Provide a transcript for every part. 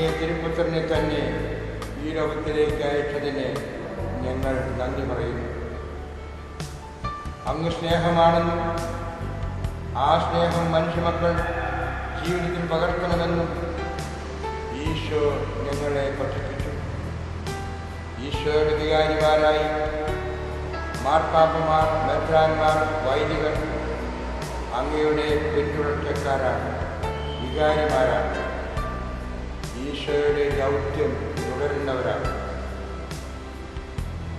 അങ്ങേ തിരുപുത്രനെ തന്നെ ഈ ലോകത്തിലേക്ക് അയച്ചതിന് ഞങ്ങൾ നന്ദി പറയുന്നു. അങ്ങ് സ്നേഹമാണെന്നും ആ സ്നേഹം മനുഷ്യമക്കൾ ജീവിതത്തിൽ പകർത്തണമെന്നും ഈശോ ഞങ്ങളെ പഠിപ്പിച്ചു. ഈശോയുടെ വികാരിമാരായി മാർപ്പാപ്പമാർ, മെത്രാന്മാർ, വൈദികർ അങ്ങയുടെ പിന്തുടർച്ചക്കാരാണ്, വികാരിമാരാണ്. ഈശോയുടെ ദൗത്യം തുടരുന്നവരാണ്.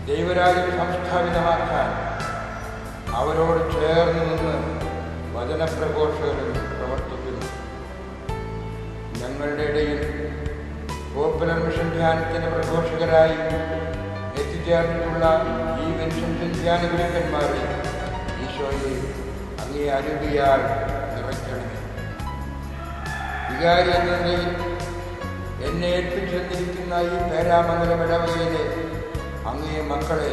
ദൈവരാജ്യം സംസ്ഥാപിതമാക്കാൻ അവരോട് ചേർന്ന് നിന്ന് വചനപ്രഘോഷകരും പ്രവർത്തിക്കുന്നു. ഞങ്ങളുടെ ഇടയിൽ പോപ്പുലർ മിഷൻ ധ്യാനത്തിൻ്റെ പ്രഘോഷകരായി എത്തിച്ചേർന്നിട്ടുള്ള ഈ വിൻസെൻ്റ് ധ്യാന ഗുരുക്കന്മാരെ ഈശോയെ അങ്ങേ അനുഗ്രഹിയാൽ നിറയ്ക്കണമേ. വികാരി എന്ന നിലയിൽ എന്നെ ഏൽപ്പിച്ചെന്നിരിക്കുന്ന ഈ പേരാമംഗലം ഇടവകയിലെ അങ്ങേ മക്കളെ,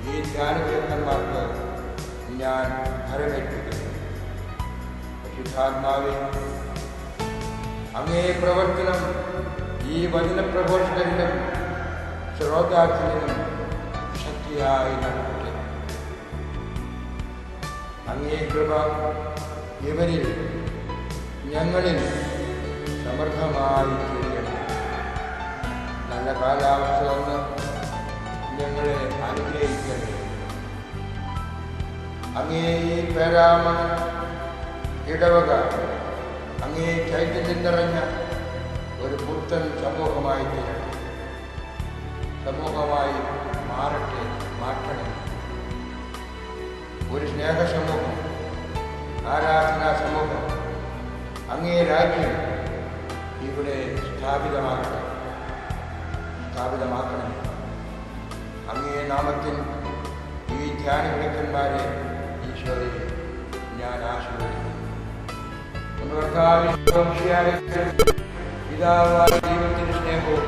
ഈ ധ്യാനഗുരുക്കന്മാർക്ക് ഞാൻ ഭരമേൽപ്പിക്കുന്നു. പരിശുദ്ധാത്മാവേ, അങ്ങേ പ്രവർത്തനം ഈ വചനപ്രഘോഷകരിലും ശ്രോതാക്കളിലും ശക്തിയായി നടക്കട്ടെ. അങ്ങേ കൃപ ഇവരിൽ, ഞങ്ങളിൽ സമൃദ്ധമായി ചെയ്യണം. നല്ല കാലാവസ്ഥ വന്ന് ഞങ്ങളെ അനുഗ്രഹിക്കട്ടെ. അങ്ങേ ഈ പേരാമ ഇടവക അങ്ങേ ചൈതന്യം നിറഞ്ഞ ഒരു പുത്തൻ സമൂഹമായി തീരട്ടെ. സമൂഹമായി മാറ്റണം. ഒരു സ്നേഹ സമൂഹം, ആരാധനാ സമൂഹം, അങ്ങേ രാജ്യം ഇവിടെ സ്ഥാപിതമാക്കണം. അങ്ങേ നാമത്തിൽ ഈ ധ്യാനഗുരുക്കന്മാരെ ഈശോയെ ഞാൻ ആശീർവദിക്കുന്നു. പിതാവായ ദൈവത്തിന്റെ സ്നേഹവും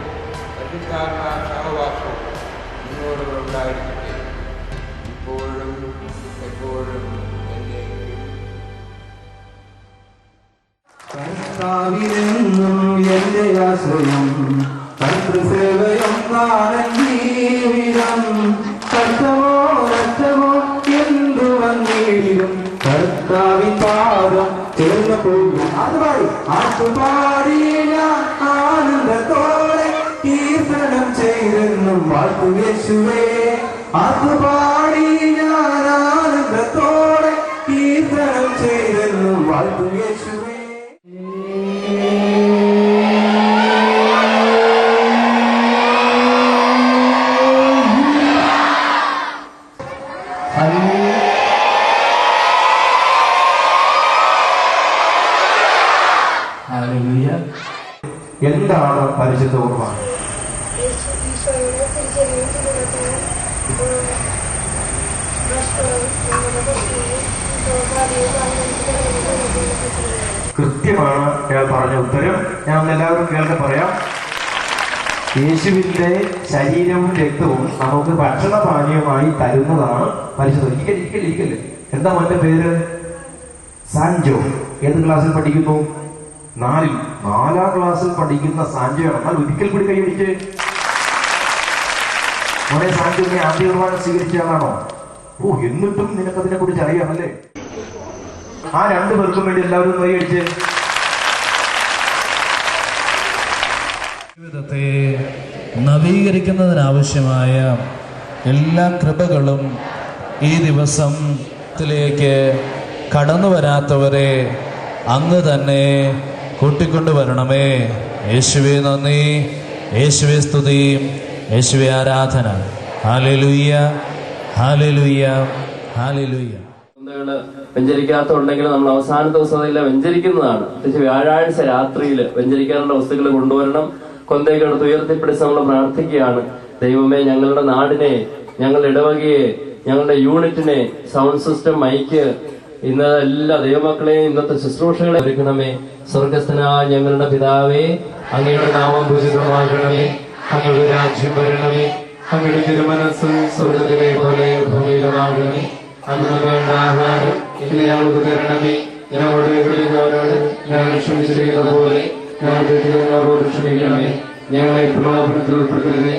പരിശുദ്ധാത്മാ സഹവാസവും നിങ്ങളോടുകൂടെ ഉണ്ടായിരിക്കട്ടെ, ഇപ്പോഴും എപ്പോഴും എന്നേക്കും. കർത്താവിനെന്നും എന്റെ ആശ്രയം, കർത്തൃസേവയൊന്നാണ് ജീവിതം. കഷ്ടമോ നഷ്ടമോ എന്തു വന്നിടും കർത്താവിൻ പാദം ചേർന്ന് പോകും. ആട്ടുപാടി ഞാൻ ആനന്ദത്തോടെ കീർത്തനം ചെയ്തെന്നും വാഴ്ത്തു യേശുവേ. ആട്ടുപാടി ഞാൻ ആനന്ദത്തോടെ കീർത്തനം ചെയ്തെന്നും വാഴ്ത്തു യേശുവേ. എന്താണ് പരിശുദ്ധ കുർബാന? കൃത്യമാണ് ഞാൻ പറഞ്ഞ ഉത്തരം. ഞാൻ എല്ലാവരും കേൾക്കെ പറയാം. യേശുവിന്റെ ശരീരവും രക്തവും നമുക്ക് ഭക്ഷണപാനീയമായി തരുന്നതാണ് പരിശുദ്ധ. ഇരിക്കല്ലേ. എന്താ മോന്റെ പേര്? സാൻജോ. ഏത് ക്ലാസ്സിൽ പഠിക്കുന്നു? 4ാം ക്ലാസ്സിൽ പഠിക്കുന്ന സാൻജോയാണ്. എന്നാൽ ഒരിക്കൽ കൂടി കൈപിടിച്ച്. മോനെ സാൻജോ, നീ ആദ്യ കുർബാന സ്വീകരിച്ച ആളാണോ? എന്നിട്ടും നിനക്കതിനെ കുറിച്ച് അറിയാമല്ലേ? ആ 2 പേർക്കും വേണ്ടി എല്ലാവരും കൈയടിച്ച്. ജീവിതത്തെ നവീകരിക്കുന്നതിനാവശ്യമായ എല്ലാ കൃപകളും ഈ ദിവസത്തിലേക്ക് കടന്നു വരാത്തവരെ അങ്ങ് തന്നെ കൂട്ടിക്കൊണ്ടുവരണമേ. യേശുവേ നന്ദി, യേശുവേ സ്തുതി, യേശുവേ ആരാധന. Hallelujah, hallelujah, hallelujah. വെഞ്ചരിക്കാത്തുണ്ടെങ്കിൽ നമ്മൾ അവസാന ദിവസമെല്ലാം വെഞ്ചരിക്കുന്നതാണ്. പ്രത്യേകിച്ച് വ്യാഴാഴ്ച രാത്രിയിൽ വെഞ്ചരിക്കാനുള്ള വസ്തുക്കൾ കൊണ്ടുവരണം. കൊന്തയ്ക്കെടുത്ത് ഉയർത്തിപ്പിടിച്ച് നമ്മൾ പ്രാർത്ഥിക്കുകയാണ്. ദൈവമേ, ഞങ്ങളുടെ നാടിനെ, ഞങ്ങളുടെ ഇടവകയെ, ഞങ്ങളുടെ യൂണിറ്റിനെ, സൗണ്ട് സിസ്റ്റം, മൈക്ക്, ഇന്ന് എല്ലാ ദൈവമക്കളെയും ഇന്നത്തെ ശുശ്രൂഷകളെ ഒരുക്കണമേ. സ്വർഗസ്ഥനായ ഞങ്ങളുടെ പിതാവേ, അങ്ങയുടെ നാമം പൂജിതമാകണമേ. അങ്ങയുടെ രാജ്യം വരണമേ. അങ്ങയുടെ തിരുമനസ് സ്വർഗത്തിലെ പോലെ ഭൂമിയിലുമാകണമേ. അന്ന് വേണ്ട ആഹാരം ഇന്ന് ഞങ്ങൾക്ക് തരണമേ. ഞങ്ങളുടെ ഞങ്ങൾ ക്ഷമിച്ചിരിക്കുന്ന പോലെ ഞങ്ങളോട് ക്ഷമിക്കണമേ. ഞങ്ങളെ പ്രലോഭനത്തിൽ ഉൾപ്പെടുത്തരുതേ,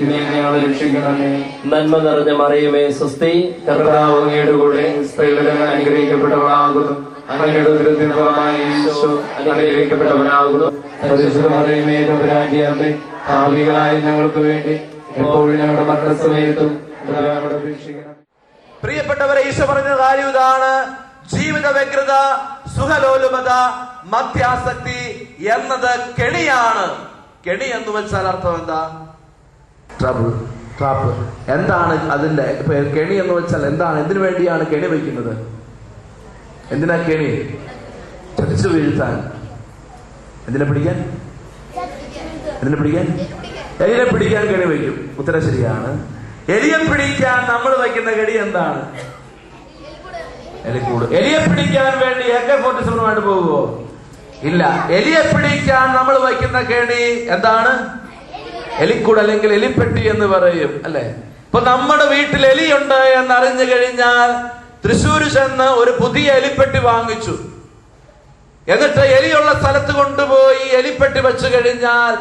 ഞങ്ങളെ രക്ഷിക്കണമേ. നന്മ നിറഞ്ഞ മറിയമേ, സ്വസ്തി, കർത്താവ് അങ്ങയുടെ കൂടെ സ്ത്രീകളിൽ അനുഗ്രഹിക്കപ്പെട്ടവളാകുന്നു. അങ്ങയുടെ ഉദരത്തിൻ ഫലമായ ഈശോ അനുഗ്രഹിക്കപ്പെട്ടവനാകുന്നു. പരിശുദ്ധ മറിയമേ, തമ്പുരാന്റെ അമ്മേ, പാപികളായ ഞങ്ങൾക്ക് വേണ്ടി എപ്പോഴും ഞങ്ങളുടെ മരണസമയത്തും അപേക്ഷിക്കണം. പ്രിയപ്പെട്ടവരെ, ഈശോ പറഞ്ഞ കാര്യം ഇതാണ്: ജീവിത വ്യഗ്രത, സുഖലോലുപത, മദ്യാസക്തി എന്നത് കെണിയാണ്. കെണി എന്ന് വെച്ചാൽ അർത്ഥം എന്താ? ട്രാപ്പ്. എന്താണ് അതിന്റെ കെണി എന്ന് വെച്ചാൽ എന്താണ്? എന്തിനു വേണ്ടിയാണ് കെണി വയ്ക്കുന്നത്? എന്തിനാ കെണി? ചതിച്ചു വീഴ്ത്താൻ. എന്തിനെ പിടിക്കാൻ? എലിയെ പിടിക്കാൻ കെണി വയ്ക്കും. ഉത്തരം ശരിയാണ്. എലിയെ പിടിക്കാൻ നമ്മൾ വയ്ക്കുന്ന കെണി എന്താണ്? എലിക്കൂട്. എലിയെ പിടിക്കാൻ വേണ്ടി AK-47 പോകുമോ? ഇല്ല. എലിയെ പിടിക്കാൻ നമ്മൾ വയ്ക്കുന്ന കെണി എന്താണ്? എലിക്കൂട്, അല്ലെങ്കിൽ എലിപ്പെട്ടി എന്ന് പറയും, അല്ലെ? ഇപ്പൊ നമ്മുടെ വീട്ടിൽ എലിയുണ്ട് എന്ന് അറിഞ്ഞു കഴിഞ്ഞാൽ തൃശ്ശൂര് ചെന്ന് ഒരു പുതിയ എലിപ്പെട്ടി വാങ്ങിച്ചു. എന്നിട്ട് എലിയുള്ള സ്ഥലത്ത് കൊണ്ടുപോയി എലിപ്പെട്ടി വെച്ചു കഴിഞ്ഞാൽ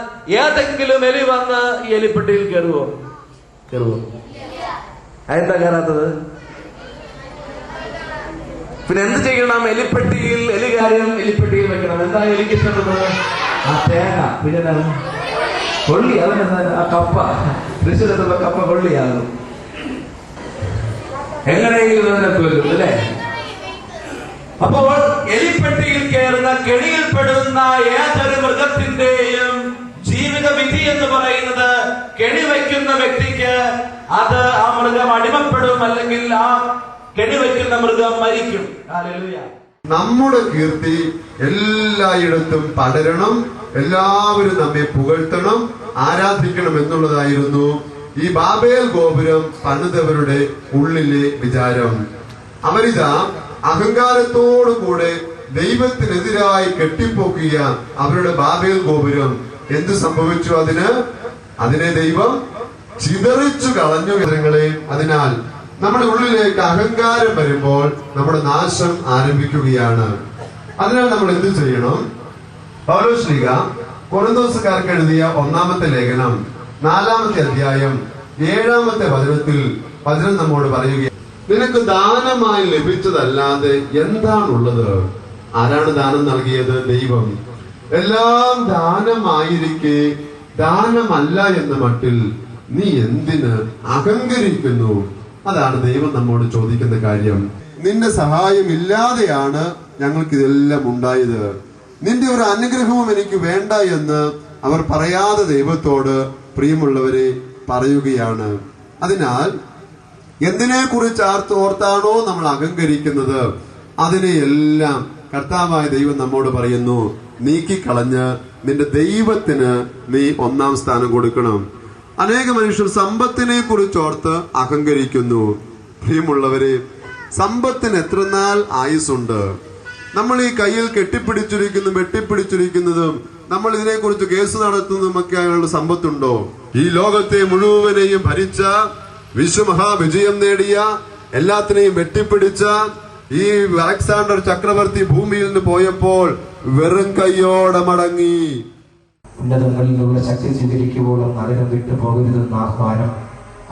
ഏതെങ്കിലും എലി വന്ന് ഈ എലിപ്പെട്ടിയിൽ കയറുവോ? അതെന്താ കയറാത്തത്? പിന്നെ എന്ത് ചെയ്യണം? എലിപ്പെട്ടിയിൽ എലിപ്പെട്ടിയിൽ വെക്കണം. എന്താ എലിക്ക് ഇഷ്ടപ്പെടുന്നത്? ആ തേങ്ങ. പിന്നെ കൊള്ളി. അതന്നെ ആ കപ്പ. തൃശ്ശൂരത്തുള്ള കപ്പ കൊള്ളിയാകും. എങ്ങനെയെങ്കിലും അതിനെ കൊല്ലും, അല്ലേ? അപ്പോൾ എലിപ്പെട്ടിയിൽ കയറുന്ന, കെണിയിൽപ്പെടുന്ന ഏതൊരു മൃഗത്തിന്റെയും ജീവിത വിധി എന്ന് പറയുന്നത് കെണി വയ്ക്കുന്ന വ്യക്തിക്ക് അത് ആ മൃഗം അടിമപ്പെടും, അല്ലെങ്കിൽ ആ കെണി വയ്ക്കുന്ന മൃഗം മരിക്കും. ഹല്ലേലൂയ. നമ്മുടെ കീർത്തി എല്ലായിടത്തും പടരണം, എല്ലാവരും നമ്മെ പുകഴ്ത്തണം, ആരാധിക്കണം എന്നുള്ളതായിരുന്നു ഈ ബാബേൽ ഗോപുരം പണിതവരുടെ ഉള്ളിലെ വിചാരം. അവരിതാ അഹങ്കാരത്തോടുകൂടെ ദൈവത്തിനെതിരായി കെട്ടിപ്പോക്കിയ അവരുടെ ബാബേൽ ഗോപുരം എന്ത് സംഭവിച്ചു? അതിനെ ദൈവം ചിതറിച്ചു കളഞ്ഞു. വിവരങ്ങളെ, അതിനാൽ നമ്മുടെ ഉള്ളിലേക്ക് അഹങ്കാരം വരുമ്പോൾ നമ്മുടെ നാശം ആരംഭിക്കുകയാണ്. അതിനാൽ നമ്മൾ എന്ത് ചെയ്യണം? പൗലോസ്ലീഹ കൊരിന്തോസുകാർക്ക് എഴുതിയ 1-ാമത്തെ ലേഖനം 4-ാമത്തെ അധ്യായം 7-ാമത്തെ വചനം നമ്മോട് പറയുക: നിനക്ക് ദാനമായി ലഭിച്ചതല്ലാതെ എന്താണുള്ളത്? ആരാണ് ദാനം നൽകിയത്? ദൈവം. എല്ലാം ദാനമായിരിക്കെ ദാനമല്ല എന്ന മട്ടിൽ നീ എന്തിന് അഹങ്കരിക്കുന്നു? അതാണ് ദൈവം നമ്മോട് ചോദിക്കുന്ന കാര്യം. നിന്റെ സഹായം ഇല്ലാതെയാണ് ഞങ്ങൾക്ക് ഇതെല്ലാം ഉണ്ടായത്. നിന്റെ ഒരു അനുഗ്രഹവും എനിക്ക് വേണ്ട എന്ന് അവർ പറയാതെ ദൈവത്തോട്, പ്രിയമുള്ളവരെ, പറയുകയാണ്. അതിനാൽ എന്തിനെ കുറിച്ച് ഓർത്താണോ നമ്മൾ അഹങ്കരിക്കുന്നത്, അതിനെയെല്ലാം കർത്താവായ ദൈവം നമ്മോട് പറയുന്നു, നീക്കിക്കളഞ്ഞ് നിന്റെ ദൈവത്തിന് നീ 1-ാം സ്ഥാനം കൊടുക്കണം. അനേക മനുഷ്യർ സമ്പത്തിനെ കുറിച്ച് ഓർത്ത് അഹങ്കരിക്കുന്നു. പ്രിയമുള്ളവരെ, സമ്പത്തിന് എത്ര നാൾ ആയുസുണ്ട്? നമ്മൾ ഈ കയ്യിൽ വെട്ടിപ്പിടിച്ചിരിക്കുന്നതും നമ്മൾ ഇതിനെക്കുറിച്ച് കേസ് നടത്തുന്നതുമൊക്കെ ആയുള്ള സമ്പത്തുണ്ടോ? ഈ ലോകത്തെ മുഴുവനെയും ഭരിച്ച, വിശ്വമഹാവിജയം നേടിയ, എല്ലാത്തിനെയും വെട്ടിപ്പിടിച്ച ഈ അലക്സാണ്ടർ ചക്രവർത്തി ഭൂമിയിൽ നിന്ന് പോയപ്പോൾ വെറും കയ്യോടെ മടങ്ങി. ഉന്നതങ്ങളിലുള്ള ശക്തി സ്വീകരിക്കുമ്പോൾ നരകം വിട്ടു പോകരുതെന്ന ആഹ്വാനം.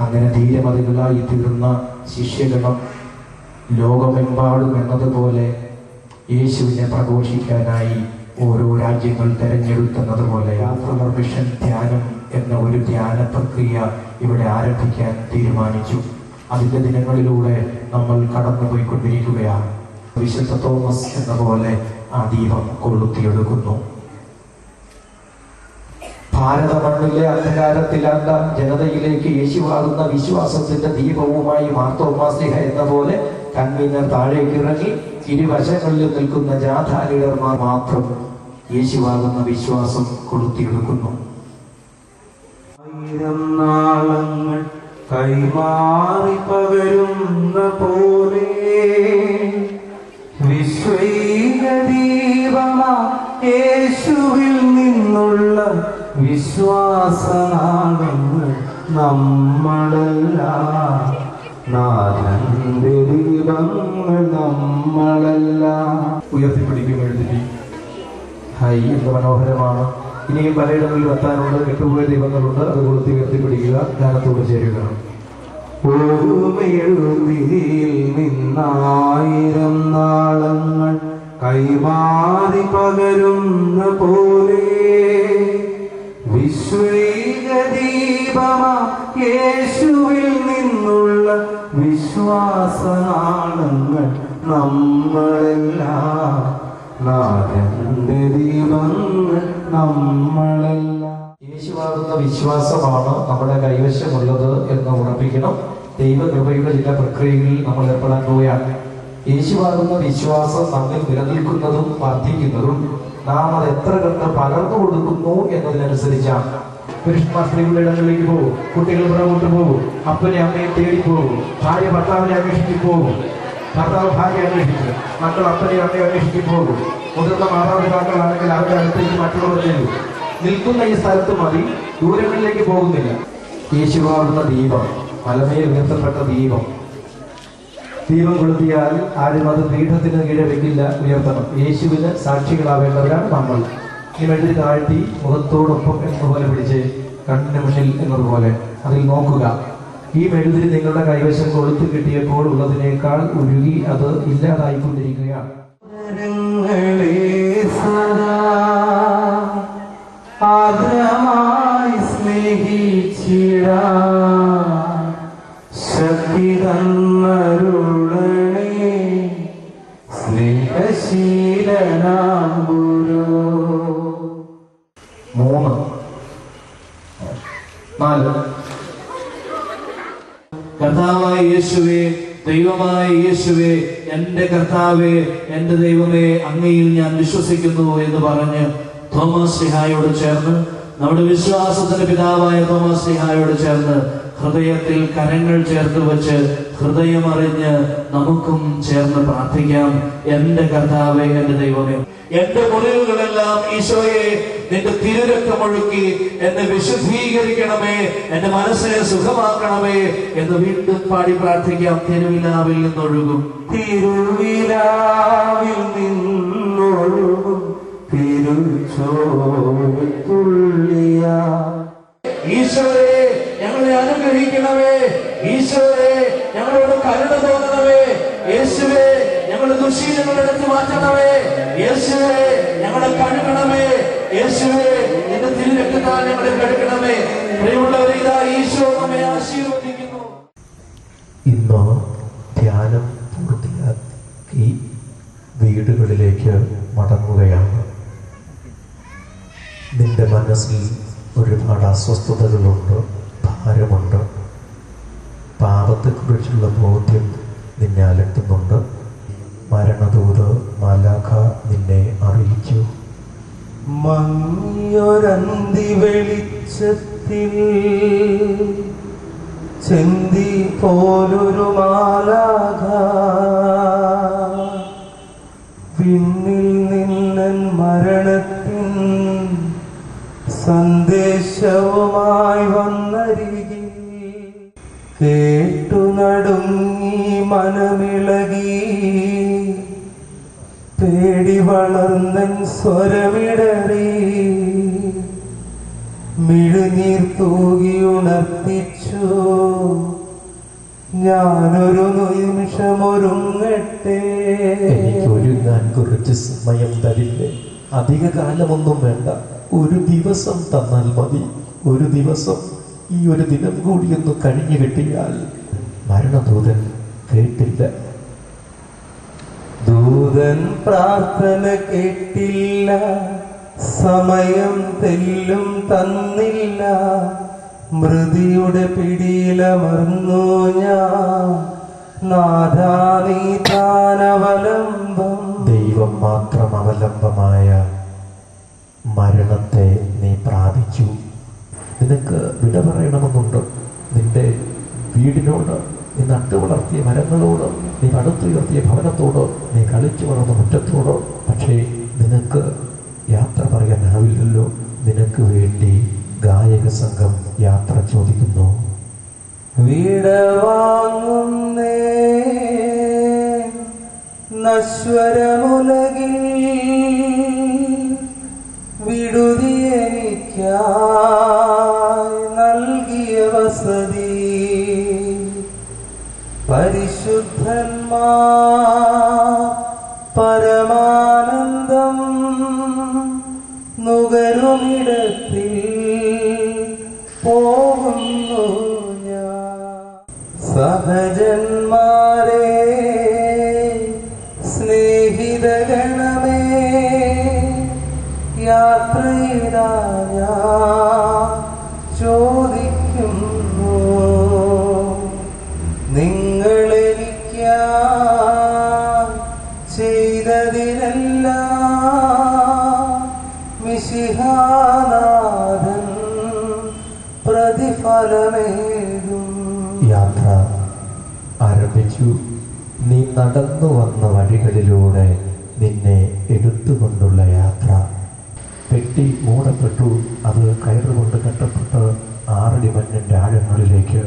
അങ്ങനെ ധീരമതികളായി തീർന്ന ശിഷ്യഗണം ലോകമെമ്പാടും എന്നതുപോലെ യേശുവിനെ പ്രഘോഷിക്കാനായി ഓരോ രാജ്യങ്ങൾ തെരഞ്ഞെടുക്കുന്നതുപോലെ മിഷൻ ധ്യാനം എന്ന ഒരു ധ്യാന പ്രക്രിയ ഇവിടെ ആരംഭിക്കാൻ തീരുമാനിച്ചു. അതിന്റെ ദിനങ്ങളിലൂടെ നമ്മൾ കടന്നുപോയിക്കൊണ്ടിരിക്കുകയാണ്. വിശുദ്ധ തോമസ് എന്ന പോലെ ആ ദീപം കൊളുത്തിയെടുക്കുന്നു. ഭാരത മണ്ണിലെ അന്ധകാരത്തിലല്ല ജനതയിലേക്ക് യേശുവാകുന്ന വിശ്വാസത്തിന്റെ ദീപവുമായി മാർത്തോമാസ്ലിഹ എന്ന പോലെ കൺവീനർ താഴേക്ക് ഇറങ്ങി ഇരുവശങ്ങളിൽ നിൽക്കുന്ന ജാഥാ ലീഡർമാർ മാത്രം യേശുവാകുന്ന വിശ്വാസം കൊളുത്തിയെടുക്കുന്നു. 1000 നാളങ്ങൾ കൈമാറി പകരുന്ന പോലെ വിശ്വൈകദീപമാ യേശുവിൽ നിന്നുള്ള വിശ്വാസനാളങ്ങൾ നമ്മളല്ല, നാഥന്റെ ദീപങ്ങൾ നമ്മളല്ല. ഉയർത്തിപ്പിടിക്കും എഴുതി ഹായ്, എന്ത് മനോഹരമാണ്. ഇനിയും പലയിടങ്ങളിൽ എത്താനുണ്ട്. കെട്ടുപോയ ദൈവങ്ങളുണ്ട്. അത് കൊളുത്തി ഉയർത്തിപ്പിടിക്കുക. ജ്ഞാനത്തോട് ചേരുക. ഒരു മെഴുതിരിയിൽ നിന്നായിരം നാളങ്ങൾ കൈമാറി പകരുന്ന പോലെ വിശ്വൈക ദീപമാ യേശുവിൽ നിന്നുള്ള വിശ്വാസനാളങ്ങൾ നമ്മളെല്ലാം, നാഥന്റെ ദീപങ്ങൾ നമ്മളെല്ലാം. യേശുവാകുന്ന വിശ്വാസമാണ് നമ്മുടെ കൈവശമുള്ളത് എന്ന് ഉറപ്പിക്കണം. ദൈവകൃപയുടെ ചില പ്രക്രിയകളിൽ നമ്മൾ ഏർപ്പെടാൻ പോവുകയാണ്. യേശുവാകുന്ന വിശ്വാസം നമ്മിൽ നിലനിൽക്കുന്നതും വർദ്ധിക്കുന്നതും നാം അത് എത്ര കണ്ട് പകർന്നു കൊടുക്കുന്നു എന്നതിനനുസരിച്ചാണ്. പുരുഷന്മാർ സ്ത്രീകളുടെ ഇടങ്ങളിലേക്ക് പോകും, കുട്ടികൾ പുറകോട്ട് പോകും, അപ്പനെ അമ്മയെ തേടി പോകും, ഭാര്യ ഭർത്താവിനെ അന്വേഷിച്ച് പോകും, ഭർത്താവ് ഭാര്യ അന്വേഷിച്ച്, മക്കൾ അപ്പനെ അമ്മയെ അന്വേഷിച്ച് പോകും. മുതിർന്ന മാതാപിതാക്കളാണെങ്കിൽ അവരുടെ അടുത്തേക്ക് മറ്റുള്ളവർ ചെല്ലും. നിൽക്കുന്ന ഈ സ്ഥലത്ത് മതി, ദൂരങ്ങളിലേക്ക് പോകുന്നില്ല. യേശുവാകുന്ന ദീപം, മലമേൽ ഉയർത്തപ്പെട്ട ദീപം. ദീപം കൊളുത്തിയാൽ ആരും അത് പീഠത്തിന് കീഴെ വെക്കില്ല, ഉയർത്തണം. യേശുവിന് സാക്ഷികളാവേണ്ടവരാണ് നമ്മൾ. ഈ മെഴുതിരി താഴ്ത്തി മുഖത്തോടൊപ്പം എന്നതുപോലെ പിടിച്ച് കണ്ണിന് മുന്നിൽ എന്നതുപോലെ അതിൽ നോക്കുക. ഈ മെഴുതിരി നിങ്ങളുടെ കൈവശം കൊളുത്തി കിട്ടിയപ്പോൾ ഉള്ളതിനേക്കാൾ ഉരുകി അത് ഇല്ലാതായിക്കൊണ്ടിരിക്കുകയാണ്. ആദ്രമായി സ്നേഹിച്ചിടാൻ ശക്തി തന്നരുളണേ സ്നേഹശീലനാം ഗുരു. 3, 4. കർത്താവായ യേശുവേ, ദൈവമായ യേശുവേ, എൻ്റെ കർത്താവേ, എൻ്റെ ദൈവമേ, അങ്ങയിൽ ഞാൻ വിശ്വസിക്കുന്നു എന്ന് പറഞ്ഞ് തോമസ് ശ്ലീഹായോട് ചേർന്ന്, നമ്മുടെ വിശ്വാസത്തിന്റെ പിതാവായ തോമസ് ശ്ലീഹായോട് ചേർന്ന് ഹൃദയത്തിൽ കരങ്ങൾ ചേർത്ത് വെച്ച് ഹൃദയമറിഞ്ഞ് നമുക്കും ചേർന്ന് പ്രാർത്ഥിക്കാം. എൻ്റെ കർത്താവേ, എൻ്റെ ദൈവമേ, എന്റെ മുറിവുകളെല്ലാം ഈശോയെ നിന്റെ തിരുരക്തമൊഴുക്കി എന്നെ വിശുദ്ധീകരിക്കണമേ, എന്റെ മനസ്സിനെ സുഖമാക്കണമേ എന്ന് വീണ്ടും പാടി പ്രാർത്ഥിക്കാം. തിരുവിലാവിൽ നിന്നൊഴുകും, തിരുവിലാവിൽ നിന്നൊഴുകും തിരുച്ചോരത്തുള്ളിയ ഈശോയെ ഞങ്ങളെ അനുഗ്രഹിക്കണമേ, ഈശോയെ ഞങ്ങളോട് കരുണ തോന്നണമേ, യേശുവേ ഞങ്ങളുടെ ദുശീലങ്ങൾ എടുത്തു മാറ്റണമേ, യേശുവേ ഞങ്ങളെ കഴുകണമേ, യേശുവേ നിന്റെ തിരുരക്തത്താൽ ഞങ്ങളെ കഴുകണമേ. പ്രിയമുള്ളവരെ, ഇതാ ഈശോ നമ്മെ ആശീർവദിക്കുന്നു. ഇന്ന് ധ്യാനം പൂർത്തിയാക്കി വീടുകളിലേക്ക് മടങ്ങുകയാണ്. നിന്റെ മനസ്സിൽ ഒരുപാട് അസ്വസ്ഥതകളുണ്ട്, ഭാരമുണ്ട്, പാപത്തെക്കുറിച്ചുള്ള ബോധ്യം നിന്നെ അലട്ടുന്നുണ്ട്. മരണദൂത് മാലാഖ നിന്നെ അറിയിച്ചു. മങ്ങിയൊരന്തി വെളിച്ചത്തിൽ ചെന്തി പോലൊരു മാലാഖ പിന്നിൽ നിന്നൻ മരണത്തിൻ സന്ദേശവുമായി വന്നരികിൽ കേട്ടു നടുങ്ങി മനമിളകി പേടി വളർന്നൻ സ്വരമിടറി മിഴുനീർ തൂകി ഉണർത്തിച്ചു ഞാനൊരു നിമിഷമൊരുങ്ങട്ടെ. എനിക്കൊരുങ്ങാൻ കുറച്ച് സമയം തരില്ലേ? അധിക കാലമൊന്നും വേണ്ട, ഒരു ദിവസം തന്നാൽ മതി. ഒരു ദിവസം, ഈ ഒരു ദിനം കൂടി ഒന്ന് കഴിഞ്ഞു കിട്ടിയാൽ. മരണദൂതൻ കേട്ടില്ല. ദൂതൻ പ്രാർത്ഥന കേട്ടില്ല, സമയം തെല്ലും തന്നില്ല. മൃതിയുടെ പിടിയിലമർന്നു ഞാൻ, നാഥാ നീ താനവലംബം. ദൈവം മാത്രം അവലംബമായ മരണത്തെ നീ പ്രാപിച്ചു. നിനക്ക് വിട പറയണമെന്നുണ്ട്. നിന്റെ വീടിനോട്, നീ നട്ടു വളർത്തിയ മരങ്ങളോട്, നീ പടുത്തുയർത്തിയ ഭവനത്തോട്, നീ കളിച്ചു വളർന്ന മുറ്റത്തോട്. പക്ഷേ നിനക്ക് യാത്ര പറയാനാവില്ലല്ലോ. നിനക്ക് വേണ്ടി ഗായക സംഘം യാത്ര ചോദിക്കുന്നു. വിടവാങ്ങുന്നേ നശ്വരമുലകിൽ നൽകിയ വസതി പരിശുദ്ധന്മാർ പരമാനന്ദം നുകരുമിടത്തിൽ പോകുന്നു ഞാൻ. സഹജന്മാരെ സ്നേഹിതഗണമേ, യാത്രയിലാ ഞാൻ ചോദിക്കുന്നു, നിങ്ങളെനിക്കായി ചെയ്തതിനെല്ലാം മിശിഹാനാഥൻ പ്രതിഫലമേകും. യാത്ര ആരംഭിച്ചു. നീ നടന്നു വന്ന വഴികളിലൂടെ നിന്നെ എടുത്തുകൊണ്ടുള്ള യാത്ര. പെട്ടി മൂടപ്പെട്ടു. അത് കയറുകൊണ്ട് കെട്ടപ്പെട്ട് 6 അടി മണ്ണിൻ്റെ ആഴങ്ങളിലേക്ക്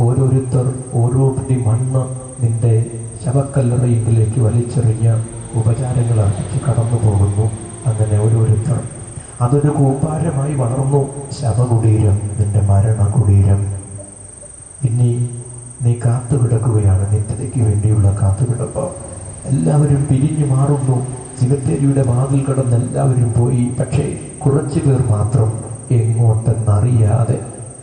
ഓരോരുത്തർ ഓരോ പിടി മണ്ണ് നിന്റെ ശവക്കല്ലറയിലേക്ക് വലിച്ചെറിഞ്ഞ് ഉപചാരങ്ങൾ അർപ്പിച്ച് കടന്നു പോകുന്നു. അങ്ങനെ ഓരോരുത്തർ അതൊരു കൂമ്പാരമായി വളർന്നു. ശവകുടീരം, നിന്റെ മരണകുടീരം. ഇനി നീ കാത്തുകിടക്കുകയാണ്, നിത്യതയ്ക്ക് വേണ്ടിയുള്ള കാത്തുകിടപ്പ്. എല്ലാവരും പിരിഞ്ഞു മാറുന്നു. സിമത്തേരിയുടെ വാതിൽ കടന്ന് എല്ലാവരും പോയി. പക്ഷേ കുറച്ചു പേർ മാത്രം എങ്ങോട്ടെന്നറിയാതെ,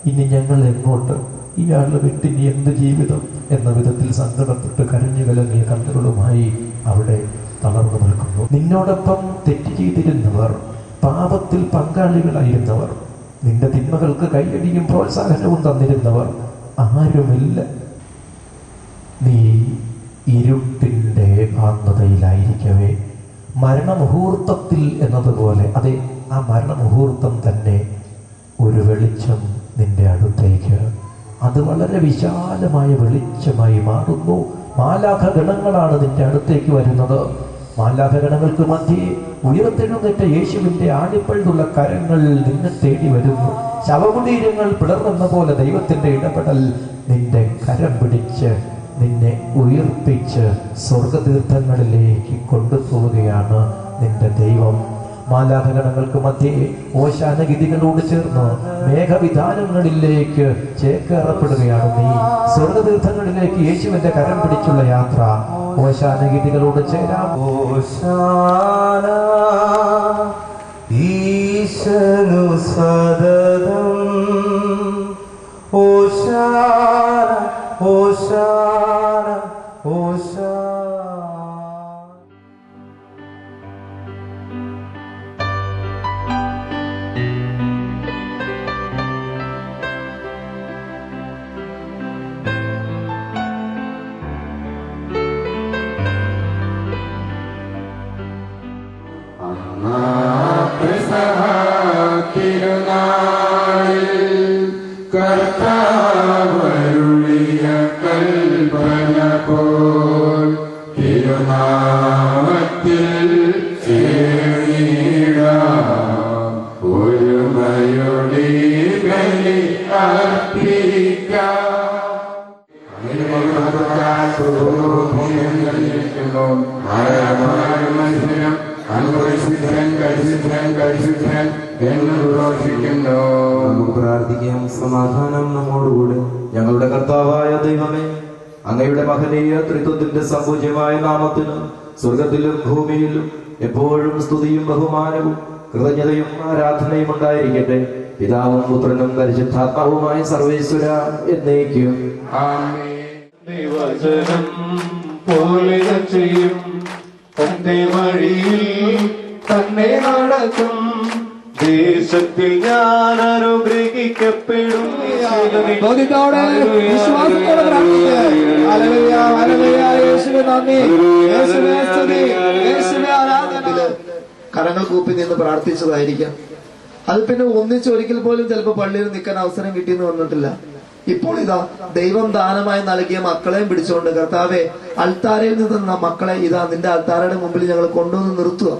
ഇനി ഞങ്ങൾ എങ്ങോട്ട്, ഇയാളുടെ വിട്ടിനി എന്ത് ജീവിതം എന്ന വിധത്തിൽ സങ്കടപ്പെട്ട് കരഞ്ഞു കലങ്ങിയ കണ്ണുകളുമായി അവിടെ തളർന്നു നിൽക്കുന്നു. നിന്നോടൊപ്പം തെറ്റ് ചെയ്തിരുന്നവർ, പാപത്തിൽ പങ്കാളികളായിരുന്നവർ, നിന്റെ തിന്മകൾക്ക് കൈയടിയും പ്രോത്സാഹനവും തന്നിരുന്നവർ ആരുമില്ല. നീ ഇരുട്ടിൻ്റെ ഭാഗതയിലായിരിക്കവേ മരണമുഹൂർത്തത്തിൽ എന്നതുപോലെ, അതെ, ആ മരണമുഹൂർത്തം തന്നെ ഒരു വെളിച്ചം നിന്റെ അടുത്തേക്ക്, അത് വളരെ വിശാലമായ വെളിച്ചമായി മാറുന്നു. മാലാഖഗണങ്ങളാണ് നിന്റെ അടുത്തേക്ക് വരുന്നത്. മാലാഖഗണങ്ങൾക്ക് മധ്യേ ഉയർത്തെഴുന്നേറ്റ യേശുവിന്റെ ആണിപ്പഴുതുള്ള കരങ്ങൾ നിന്നെ തേടി വരുന്നു. ശവകുടീരങ്ങൾ പിളർന്നെന്ന പോലെ ദൈവത്തിന്റെ ഇടപെടൽ നിന്റെ കരം പിടിച്ച് നിന്നെ ഉയർപ്പിച്ച് സ്വർഗതീർത്ഥങ്ങളിലേക്ക് കൊണ്ടുപോവുകയാണ് നിന്റെ ദൈവം. മാലാഖഗണങ്ങൾക്ക് മധ്യേ ഓശാന ഗീതികളോട് ചേർന്ന് മേഘവിധാനങ്ങളിലേക്ക് ചേക്കേറപ്പെടുകയാണ് നീ. സ്വർഗതീർത്ഥങ്ങളിലേക്ക് യേശുവിന്റെ കരം പിടിച്ചുള്ള യാത്ര. ഓശാന ഗീതികളോട് ചേരാം. ഓശാന ഈശനു സദതം, ഓശാന ഓശാന ഓശാന. തിരുനാളിൽ കർത്താവരുളിയ കൽപ്പന പോൽ തിരുനാമത്തിൽ ചേർന്നിടാം, ഒരുമയുടെ ബലി അർപ്പിക്കാം. നമുക്ക് പ്രാർത്ഥിക്കാം. സമാധാനം നമ്മോടുകൂടെ. ഞങ്ങളുടെ കർത്താവായ ദൈവമേ, അങ്ങയുടെ മഹനീയ ത്രിത്വത്തിന്റെ സമ്പൂജ്യമായ നാമത്തിന് സ്വർഗത്തിലും ഭൂമിയിലും എപ്പോഴും സ്തുതിയും ബഹുമാനവും കൃതജ്ഞതയും ആരാധനയും ഉണ്ടായിരിക്കട്ടെ. പിതാവും പുത്രനും പരിശുദ്ധാത്മാവുമായ സർവേശ്വര എന്നേക്കും ആമേൻ. ദൈവജനം പോലെ ചെയ്യും, തന്റെ വഴിയിൽ തന്നെ നടക്കും. ദേശത്തിൽ ഞാൻ അനുഗ്രഹിക്കപ്പെടും. കരങ്ങൾ കൂപ്പി നിന്ന് പ്രാർത്ഥിച്ചതായിരിക്കാം. അത് പിന്നെ ഒന്നിച്ച് ഒരിക്കൽ പോലും ചിലപ്പോൾ പള്ളിയിൽ നിൽക്കാൻ അവസരം കിട്ടിയെന്ന് വന്നിട്ടില്ല. ഇപ്പോൾ ഇതാ ദൈവം ദാനമായി നൽകിയ മക്കളെയും പിടിച്ചുകൊണ്ട് കർത്താവെ, അൾത്താരയിൽ നിന്ന മക്കളെ ഇതാ നിന്റെ അൾത്താരയുടെ മുമ്പിൽ ഞങ്ങൾ കൊണ്ടുവന്ന് നിർത്തുക.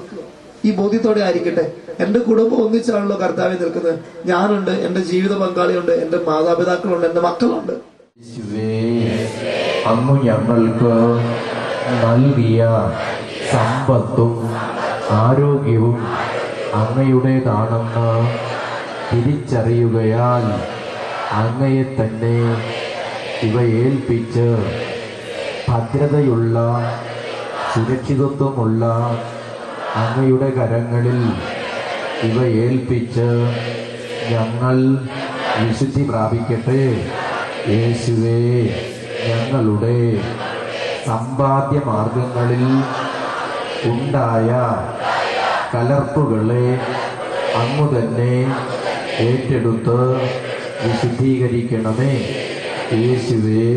ഈ ബോധ്യത്തോടെ ആയിരിക്കട്ടെ. എന്റെ കുടുംബം ഒന്നിച്ചാണല്ലോ കർത്താവെ നിൽക്കുന്നത്. ഞാനുണ്ട്, എന്റെ ജീവിത പങ്കാളിയുണ്ട്, എന്റെ മാതാപിതാക്കളുണ്ട്, എന്റെ മക്കളുണ്ട്. അങ്ങ് ഞങ്ങൾക്ക് നൽകിയ സമ്പത്തും ആരോഗ്യവും അങ്ങയുടേതാണെന്ന് തിരിച്ചറിയുകയാൽ അങ്ങയെ തന്നെ ഇവ ഏൽപ്പിച്ച് ഭദ്രതയുള്ള സുരക്ഷിതത്വമുള്ള അങ്ങയുടെ കരങ്ങളിൽ ഇവ ഏൽപ്പിച്ച് ഞങ്ങൾ വിശുദ്ധി പ്രാപിക്കട്ടെ. യേശുവേ, ഞങ്ങളുടെ സമ്പാദ്യ മാർഗങ്ങളിൽ ഉണ്ടായ കലർപ്പുകളെ അങ്ങു തന്നെ ഏറ്റെടുത്ത് വിശുദ്ധീകരിക്കണമേ. യേശുവേ,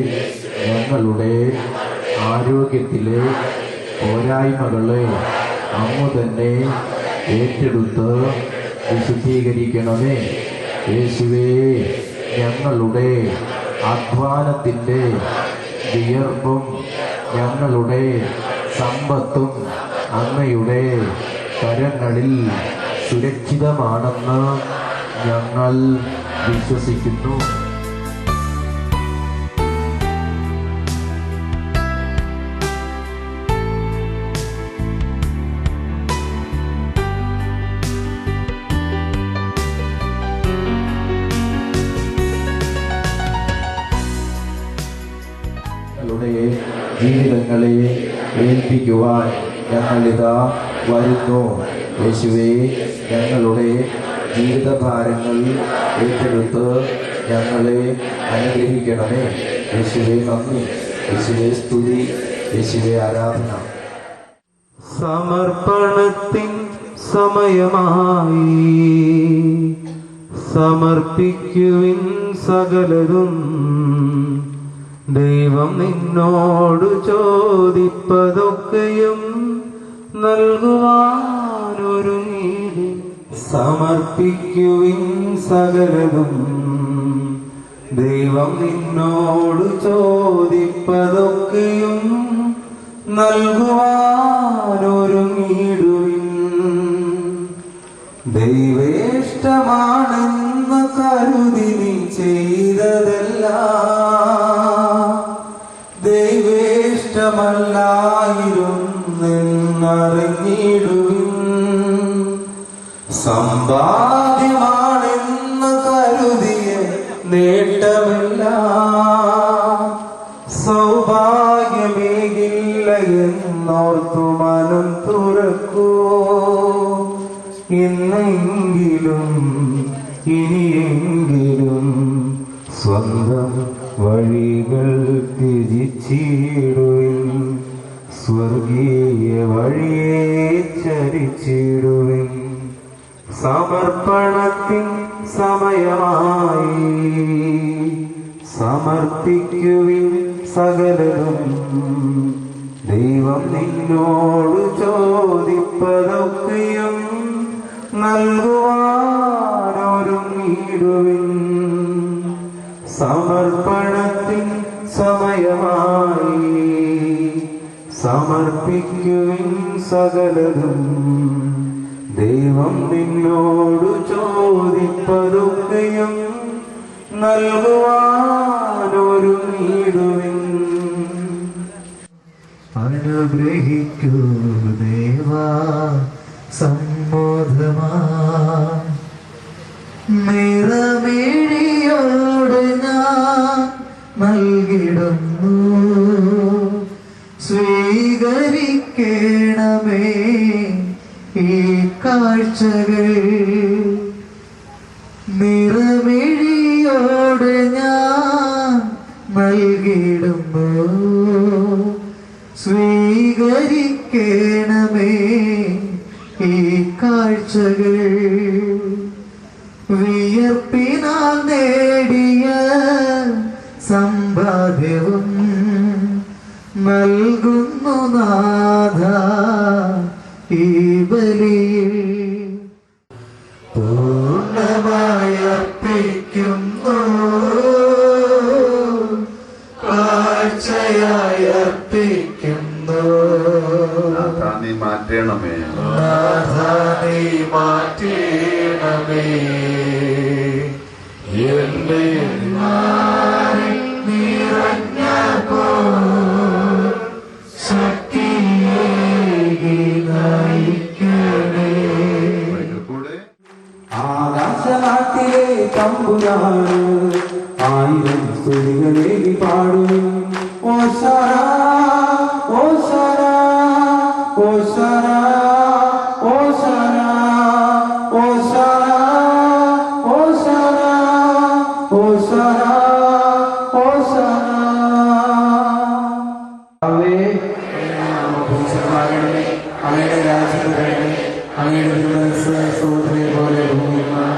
ഞങ്ങളുടെ ആരോഗ്യത്തിലെ പോരായ്മകളെ അങ്ങു തന്നെ ഏറ്റെടുത്ത് വിശുദ്ധീകരിക്കണമേ. യേശുവേ, ഞങ്ങളുടെ അധ്വാനത്തിൻ്റെ വിയർപ്പും ഞങ്ങളുടെ സമ്പത്തും അങ്ങയുടെ കരങ്ങളിൽ സുരക്ഷിതമാണെന്ന് ഞങ്ങൾ വിശ്വസിക്കുന്നു. ജീവിതങ്ങളെ ഏൽപ്പിക്കുവാൻ ഞങ്ങളിതാ വരുന്നു. യേശുവേ, ഞങ്ങളുടെ ജീവിതഭാരങ്ങൾ ഏറ്റെടുത്ത് ഞങ്ങളെ അനുഗ്രഹിക്കണമേ. യേശുവേ നന്ദി, യേശുവേ സ്തുതി, യേശുവേ ആരാധന. സമർപ്പണത്തിൻ സമയമായി, സമർപ്പിക്കുവിൻ സകലതും. ദൈവം നിന്നോട് ചോദിപ്പതൊക്കെയും നൽകുവാനൊരുങ്ങിയിടും. സമർപ്പിക്കുവിൻ സകലതും. ദൈവം നിന്നോട് ചോദിപ്പതൊക്കെയും നൽകുവാനൊരുങ്ങിയിടുവിൻ. ദൈവേഷ്ടമാണെന്ന് കരുതി നീ ചെയ്തതെല്ലാം ദൈവേഷ്ടമല്ലായിരുന്നെന്നറിഞ്ഞിടുവിൻ. സമ്പാദ്യമാണെന്ന് കരുതിയ നേട്ടമില്ല സൗഭാഗ്യമേകില്ല എന്നോർത്തു മനം തുറക്കൂ. ഇന്നെങ്കിലും ഇനിയെങ്കിലും സ്വന്തം വഴികൾ ത്യജിച്ചിടുവിൻ. സ്വർഗീയ വഴിയെ ചരിച്ചിടുവിൻ. സമർപ്പണത്തിൻ സമയമായി, സമർപ്പിക്കുവിൻ സകലതും. ദൈവം നിന്നോട് ചോദിപ്പതൊക്കെയും നൽകുവാനൊരുങ്ങിടുവിൻ. സമർപ്പണത്തിൻ സമയമായി, സമർപ്പിക്കുവിൻ സകലതും. ദൈവം നിന്നോട് ചോദിപ്പതൊക്കെയും നൽകുവാനൊരുങ്ങിടുവിൻ. അനുഗ്രഹിക്കൂ ദേവാ സമ്മോദമാ. നിറമിഴിയോട് ഞാൻ നൽകിടുന്നു. സ്വീകരിക്കണമേ ഈ കാഴ്ചകൾ. നിറമിഴിയോട് ഞാൻ നൽകിടുന്നു. സ്വീകരിക്കണമേ ഈ കാഴ്ചകൾ. വിയർപ്പിനാൽ നേടിയ സമ്പാദ്യവും നൽകുന്നു നാഥ ഈ ബലിയിൽ. പൂർണ്ണമായി അർപ്പിക്കുന്നു, കാഴ്ചയായി അർപ്പിക്കുന്നു. നീ മാറ്റണമേ, നീ മാറ്റണമേ. എന്റെ നിറഞ്ഞപ്പോ ശക്തിയേകി നയിക്കണേ. ആകാശനാട്ടി ആയിരം സ്തുതികളെ പാടും. ഓശാന ഓശാന ഓശാന ഓശാന ഓശാന ഓശാന ഓശാന ഓശാന. അങ്ങയുടെ രാജ്യം വരണമേ, അങ്ങയുടെ സഹോദരനെ പോലെ ഭൂമിയിലാണ്.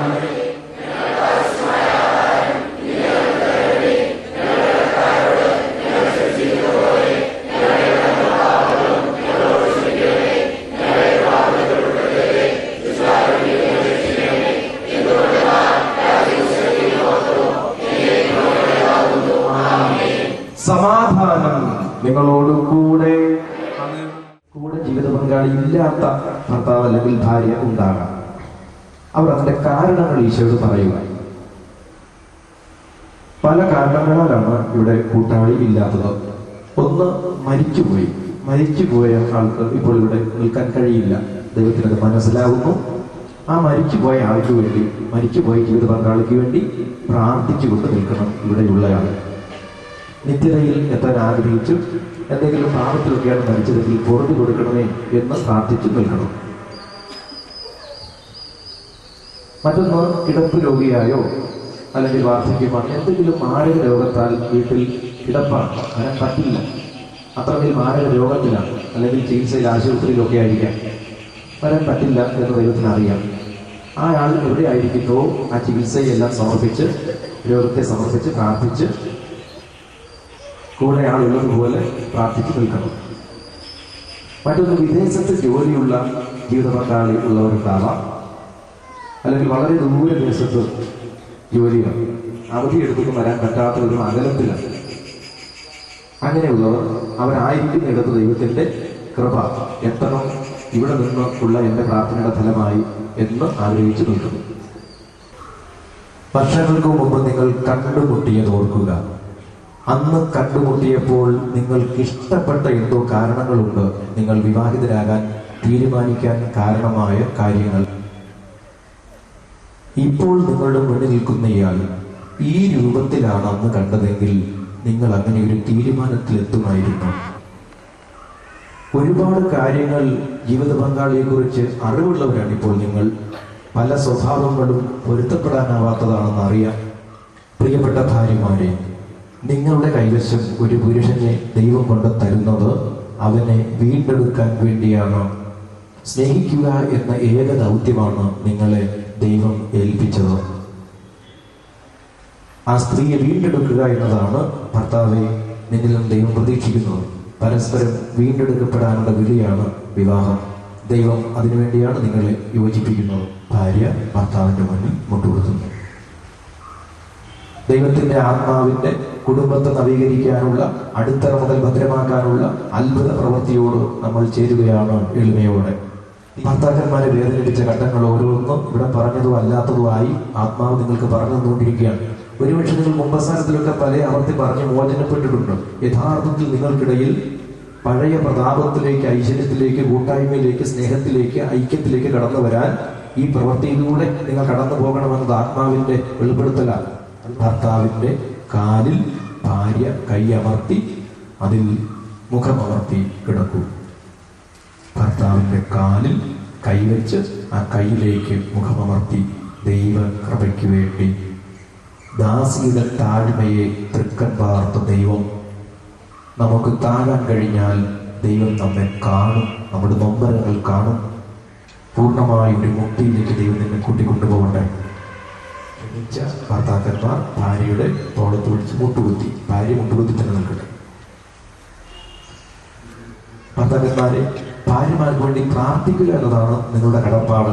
സമാധാനം നിങ്ങളോട് കൂടെ. കൂടെ ജീവിത പങ്കാളി ഇല്ലാത്ത ഭർത്താവ് അല്ലെങ്കിൽ ഭാര്യ ഉണ്ടാകാം. അവർ അതിന്റെ കാരണങ്ങൾ ഈശോയോട് പറയുക. പല കാരണങ്ങളാലാണ് ഇവിടെ കൂട്ടാളി ഇല്ലാത്തത്. ഒന്ന്, മരിച്ചുപോയ ആൾക്ക് ഇപ്പോൾ ഇവിടെ നിൽക്കാൻ കഴിയില്ല. ദൈവത്തിനത് മനസ്സിലാവുന്നു. ആ മരിച്ചുപോയ ആൾക്ക് വേണ്ടി, മരിച്ചുപോയ ജീവിത പങ്കാളിക്ക് വേണ്ടി പ്രാർത്ഥിച്ചുകൊണ്ട് നിൽക്കണം ഇവിടെയുള്ളയാൾ. നിത്യതയിൽ എത്താൻ ആഗ്രഹിച്ചു എന്തെങ്കിലും പാപത്തിലൊക്കെയാണ് മരിച്ചതെങ്കിൽ പുറത്തു കൊടുക്കണമേ എന്ന് പ്രാർത്ഥിച്ചു നിൽക്കണം. മറ്റൊന്ന്, കിടപ്പ് രോഗിയായോ അല്ലെങ്കിൽ വാർദ്ധക്യമാണ്, എന്തെങ്കിലും മാരക രോഗത്താൽ വീട്ടിൽ കിടപ്പാണ്, അങ്ങനെ പറ്റില്ല, അത്രമേൽ മാരക രോഗത്തിലാണ്, അല്ലെങ്കിൽ ചികിത്സയിൽ ആശുപത്രിയിലൊക്കെ ആയിരിക്കാം, വരാൻ പറ്റില്ല എന്ന് ദൈവത്തിന് അറിയാം. ആ ആൾ എവിടെ ആയിരിക്കുന്നോ ആ ചികിത്സയെല്ലാം സമർപ്പിച്ച്, രോഗത്തെ സമർപ്പിച്ച് പ്രാർത്ഥിച്ച് കൂടെ ആളുള്ളതുപോലെ പ്രാർത്ഥിച്ചു നിൽക്കണം. മറ്റൊന്ന്, വിദേശത്ത് ജോലിയുള്ള ജീവിത പങ്കാളി ഉള്ളവരുണ്ടാവാം, അല്ലെങ്കിൽ വളരെ ദൂരദേശത്ത് ജോലിയാണ്, അവധിയെടുത്തൊന്നും വരാൻ പറ്റാത്ത ഒരു അകലത്തിലാണ്. അങ്ങനെയുള്ളവർ അവരായിരിക്കുന്നിടത്ത് ദൈവത്തിന്റെ കൃപ എത്തണം, ഇവിടെ നിന്ന് ഉള്ള എൻ്റെ പ്രാർത്ഥനയുടെ ഫലമായി എന്ന് ആഗ്രഹിച്ചു നിൽക്കുന്നു. വർഷങ്ങൾക്ക് മുമ്പ് നിങ്ങൾ കണ്ടുമുട്ടിയത് ഓർക്കുക. അന്ന് കണ്ടുമുട്ടിയപ്പോൾ നിങ്ങൾക്ക് ഇഷ്ടപ്പെട്ട എന്തോ കാരണങ്ങളുണ്ട് നിങ്ങൾ വിവാഹിതരാകാൻ തീരുമാനിക്കാൻ കാരണമായ കാര്യങ്ങൾ. ഇപ്പോൾ നിങ്ങളുടെ മുന്നിൽ നിൽക്കുന്ന ഇയാൾ ഈ രൂപത്തിലാണ് അന്ന് കണ്ടതെങ്കിൽ നിങ്ങൾ അങ്ങനെ ഒരു തീരുമാനത്തിലെത്തുമായിരുന്നു. ഒരുപാട് കാര്യങ്ങൾ ജീവിത പങ്കാളിയെ കുറിച്ച് അറിവുള്ളവരാണ് ഇപ്പോൾ നിങ്ങൾ. പല സ്വഭാവങ്ങളും പൊരുത്തപ്പെടാനാവാത്തതാണെന്ന് അറിയാം. പ്രിയപ്പെട്ട ഭാര്യമാരെ, നിങ്ങളുടെ കൈവശം ഒരു പുരുഷനെ ദൈവം കൊണ്ട് തരുന്നത് അവനെ വീണ്ടെടുക്കാൻ വേണ്ടിയാണ്. സ്നേഹിക്കുക എന്ന ഏക ദൗത്യമാണ് നിങ്ങളെ ദൈവം ഏൽപ്പിച്ചത്. ആ സ്ത്രീയെ വീണ്ടെടുക്കുക എന്നതാണ് ഭർത്താവെ നിന്നിലും ദൈവം പ്രതീക്ഷിക്കുന്നത്. പരസ്പരം വീണ്ടെടുക്കപ്പെടാനുള്ള വിളിയാണ് വിവാഹം. ദൈവം അതിനുവേണ്ടിയാണ് നിങ്ങളെ യോജിപ്പിക്കുന്നത്. ഭാര്യ ഭർത്താവിന്റെ മുന്നിൽ മുട്ടുകൊടുക്കുന്നു. ദൈവത്തിന്റെ ആത്മാവിന്റെ കുടുംബത്തെ നവീകരിക്കാനുള്ള, അടിത്തറ മുതൽ ഭദ്രമാക്കാനുള്ള അത്ഭുത പ്രവൃത്തിയോട് നമ്മൾ ചേരുകയാണ് എളിമയോടെ. ഭർത്താക്കന്മാരെ വേദനിപ്പിച്ച ഘട്ടങ്ങൾ ഓരോന്നും ഇവിടെ പറഞ്ഞതും അല്ലാത്തതുമായി ആത്മാവ് നിങ്ങൾക്ക് പറഞ്ഞു തന്നുകൊണ്ടിരിക്കുകയാണ്. ഒരുപക്ഷെ നിങ്ങൾ മുമ്പസാരത്തിലൊക്കെ പല ആവർത്തി പറഞ്ഞ് മോചനപ്പെട്ടിട്ടുണ്ട്. യഥാർത്ഥത്തിൽ നിങ്ങൾക്കിടയിൽ പഴയ പ്രതാപത്തിലേക്ക്, ഐശ്വര്യത്തിലേക്ക്, കൂട്ടായ്മയിലേക്ക്, സ്നേഹത്തിലേക്ക്, ഐക്യത്തിലേക്ക് കടന്നു വരാൻ ഈ പ്രവൃത്തിയിലൂടെ നിങ്ങൾ കടന്നു പോകണമെന്നത് ആത്മാവിന്റെ വെളിപ്പെടുത്തലാണ്. ഭർത്താവിന്റെ കാലിൽ ഭാര്യ കൈയമർത്തി അതിൽ മുഖമർത്തി കിടക്കൂ. ഭർത്താവിന്റെ കാലിൽ കൈവച്ച് ആ കൈയിലേക്ക് മുഖമർത്തി ദൈവ കൃപയ്ക്ക് വേണ്ടി ദാസിയുടെ താഴ്മയെ തൃക്കൻ പാർത്ത ദൈവം നമുക്ക് താഴാൻ കഴിഞ്ഞാൽ ദൈവം നമ്മെ കാണും, നമ്മുടെ നൊമ്പരങ്ങൾ കാണും. പൂർണ്ണമായ ഒരു മുക്തിയിലേക്ക് ദൈവം നിന്നെ കൂട്ടിക്കൊണ്ടുപോകട്ടെ. ഭർത്താക്കന്മാർ ഭാര്യയുടെ തോളത്ത് പിടിച്ച് മുട്ടുകുത്തി, ഭാര്യ മുട്ടുകുത്തി തന്നെ നിൽക്കട്ടെ. ഭർത്താക്കന്മാരെ, ഭാര്യമാർക്ക് വേണ്ടി പ്രാർത്ഥിക്കുക എന്നതാണ് നിങ്ങളുടെ കടപ്പാട്.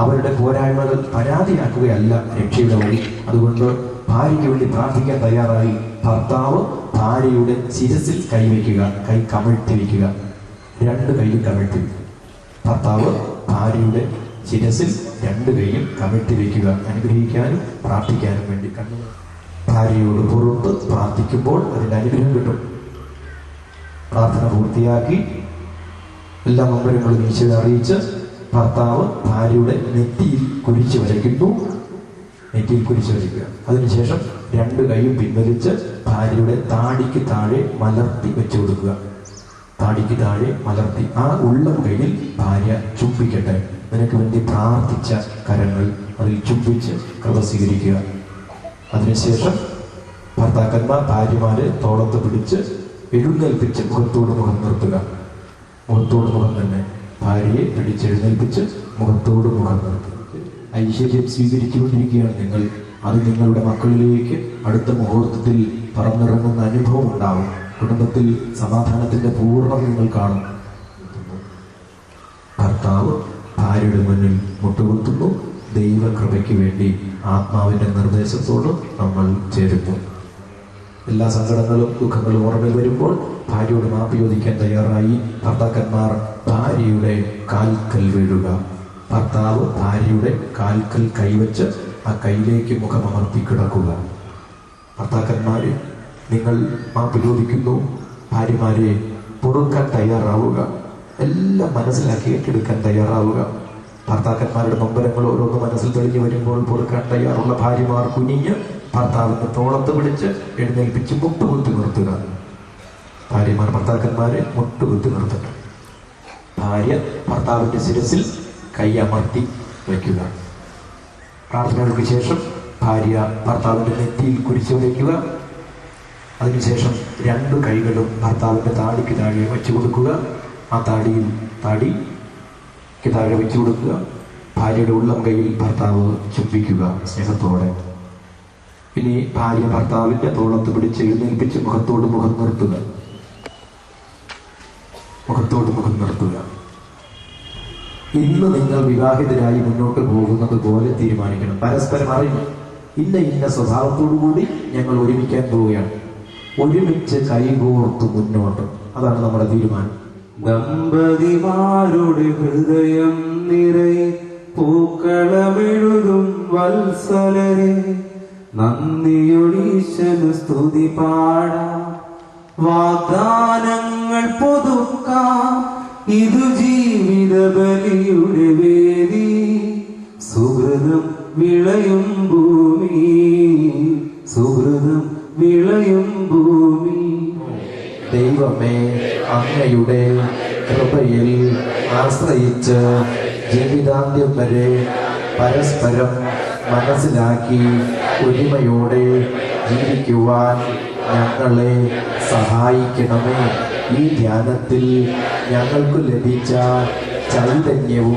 അവരുടെ പോരായ്മകൾ പരാതിയാക്കുകയല്ല രക്ഷയുടെ വഴി. അതുകൊണ്ട് ഭാര്യയ്ക്ക് വേണ്ടി പ്രാർത്ഥിക്കാൻ തയ്യാറായി ഭർത്താവ് ഭാര്യയുടെ ശിരസിൽ കൈവയ്ക്കുക, കൈ കമിഴ്ത്തി വയ്ക്കുക, രണ്ട് കൈയും കമിഴ്ത്തി. ഭർത്താവ് ഭാര്യയുടെ ശിരസിൽ രണ്ട് കൈയും കമിഴ്ത്തി വയ്ക്കുക, അനുഗ്രഹിക്കാനും പ്രാർത്ഥിക്കാനും വേണ്ടി. ഭാര്യയോട് പുറത്ത് പ്രാർത്ഥിക്കുമ്പോൾ അതിന്റെ അനുഗ്രഹം കിട്ടും. പ്രാർത്ഥന പൂർത്തിയാക്കി എല്ലാ നൊമ്പരങ്ങളും ഈശോയെ അറിയിച്ച് ഭർത്താവ് ഭാര്യയുടെ നെറ്റിയിൽ കുരിശ് വരയ്ക്കുന്നു. നെറ്റിയിൽ കുരിശ് വരയ്ക്കുക. അതിനുശേഷം 2 കൈയും പിൻവലിച്ച് ഭാര്യയുടെ താടിക്ക് താഴെ മലർത്തി വെച്ചു കൊടുക്കുക. താടിക്ക് താഴെ മലർത്തി ആ ഉള്ളം കയ്യിൽ ഭാര്യ ചുംബിക്കട്ടെ. നിനക്ക് വേണ്ടി പ്രാർത്ഥിച്ച കരങ്ങൾ അതിൽ ചുംബിച്ച് കൃപ സ്വീകരിക്കുക. അതിനുശേഷം ഭർത്താക്കന്മാർ ഭാര്യമാരെ തോളത്ത് പിടിച്ച് എഴുന്നേൽപ്പിച്ച് മുഖത്തോട് മുഖം നിർത്തുക. മുഖത്തോട് മുഖം തന്നെ ഭാര്യയെ പിടിച്ചെഴുന്നേൽപ്പിച്ച് മുഖത്തോട് മുഖം നിർത്തുക. ഐശ്വര്യം സ്വീകരിച്ചുകൊണ്ടിരിക്കുകയാണ് നിങ്ങൾ. അത് നിങ്ങളുടെ മക്കളിലേക്ക് അടുത്ത മുഹൂർത്തത്തിൽ പറന്നിറങ്ങുന്ന അനുഭവം ഉണ്ടാവും. കുടുംബത്തിൽ സമാധാനത്തിന്റെ പൂർണ്ണത നിങ്ങൾ കാണും. ഭർത്താവ് ഭാര്യയുടെ മുന്നിൽ മുട്ടുകുത്തുന്നു. ദൈവകൃപയ്ക്ക് വേണ്ടി ആത്മാവിന്റെ നിർദ്ദേശത്തോട് നമ്മൾ ചേരുന്നു. എല്ലാ സങ്കടങ്ങളും ദുഃഖങ്ങളും ഓർമ്മ വരുമ്പോൾ ഭാര്യയോട് മാപ്പ് ചോദിക്കാൻ തയ്യാറായി ഭർത്താക്കന്മാർ ഭാര്യയുടെ കാൽക്കൽ വീഴുക. ഭർത്താവ് ഭാര്യയുടെ കാൽക്കൽ കൈവച്ച് ആ കൈയിലേക്ക് മുഖമമർത്തി കിടക്കുക. ഭർത്താക്കന്മാരെ നിങ്ങൾ മാപ്പ് ചോദിക്കുന്നു. ഭാര്യമാരെ പൊറുക്കാൻ തയ്യാറാവുക. എല്ലാം മനസ്സിലാക്കി ഏറ്റെടുക്കാൻ തയ്യാറാവുക. ഭർത്താക്കന്മാരുടെ നൊമ്പരങ്ങൾ ഓരോന്ന് മനസ്സിൽ തെളിഞ്ഞു വരുമ്പോൾ പൊറുക്കാൻ തയ്യാറുള്ള ഭാര്യമാർ കുനിഞ്ഞ് ഭർത്താവിന്റെ തോളത്ത് പിടിച്ച് എഴുന്നേൽപ്പിച്ച് മുട്ടുകുത്തി നിർത്തുക. ഭാര്യമാർ ഭർത്താക്കന്മാരെ മുട്ടുകുത്തി നിർത്തട്ടെ. ഭാര്യ ഭർത്താവിന്റെ ശിരസിൽ കൈ അമർത്തി വയ്ക്കുക. പ്രാർത്ഥനകൾക്ക് ശേഷം ഭാര്യ ഭർത്താവിന്റെ നെറ്റിയിൽ കുരിശ് വയ്ക്കുക. അതിനുശേഷം 2 കൈകളും ഭർത്താവിന്റെ താടിക്ക് താഴെ വെച്ചു കൊടുക്കുക. ആ താടിക്ക് താഴെ വെച്ചു കൊടുക്കുക. ഭാര്യയുടെ ഉള്ളം കൈയിൽ ഭർത്താവ് ചുംബിക്കുക സ്നേഹത്തോടെ. ഇനി ഭാര്യ ഭർത്താവിന്റെ തോളത്ത് പിടിച്ച് എഴുന്നേൽപ്പിച്ച് മുഖത്തോട് മുഖം നിർത്തുക. മുഖത്തോട് മുഖം നിർത്തുക. ഇന്ന് നിങ്ങൾ വിവാഹിതരായി മുന്നോട്ട് പോകുന്നത് പോലെ തീരുമാനിക്കണം. പരസ്പരം അറിയണം. ഇന്ന സ്വഭാവത്തോടു കൂടി ഞങ്ങൾ ഒരുമിക്കാൻ പോവുകയാണ്. ഒരുമിച്ച് കൈകോർത്ത് മുന്നോട്ട്. അതാണ് നമ്മുടെ തീരുമാനം. ദമ്പതിമാരുടെ ഹൃദയം നിറയെ പൂക്കളമെഴുതും വത്സലരെ, നന്ദിയൊടീശനു സ്തുതി പാടാം. വാഗ്ദാനങ്ങൾ പുതുക്കാം. ഇതു ജീവിത ബലിയുടെ വേദി. സുഹൃതം വിളയും ഭൂമി. സുഹൃതം വിളയും ഭൂമി. ദൈവമേ, അങ്ങയുടെ കൃപയിൽ ആശ്രയിച്ച് ജീവിതാന്ത്യം വരെ പരസ്പരം മനസ്സിലാക്കി ഒരുമയോടെ ജീവിക്കുവാൻ ഞങ്ങളെ സഹായിക്കണമേ. ഈ ധ്യാനത്തിൽ ഞങ്ങൾക്ക് ലഭിച്ച ചൈതന്യവും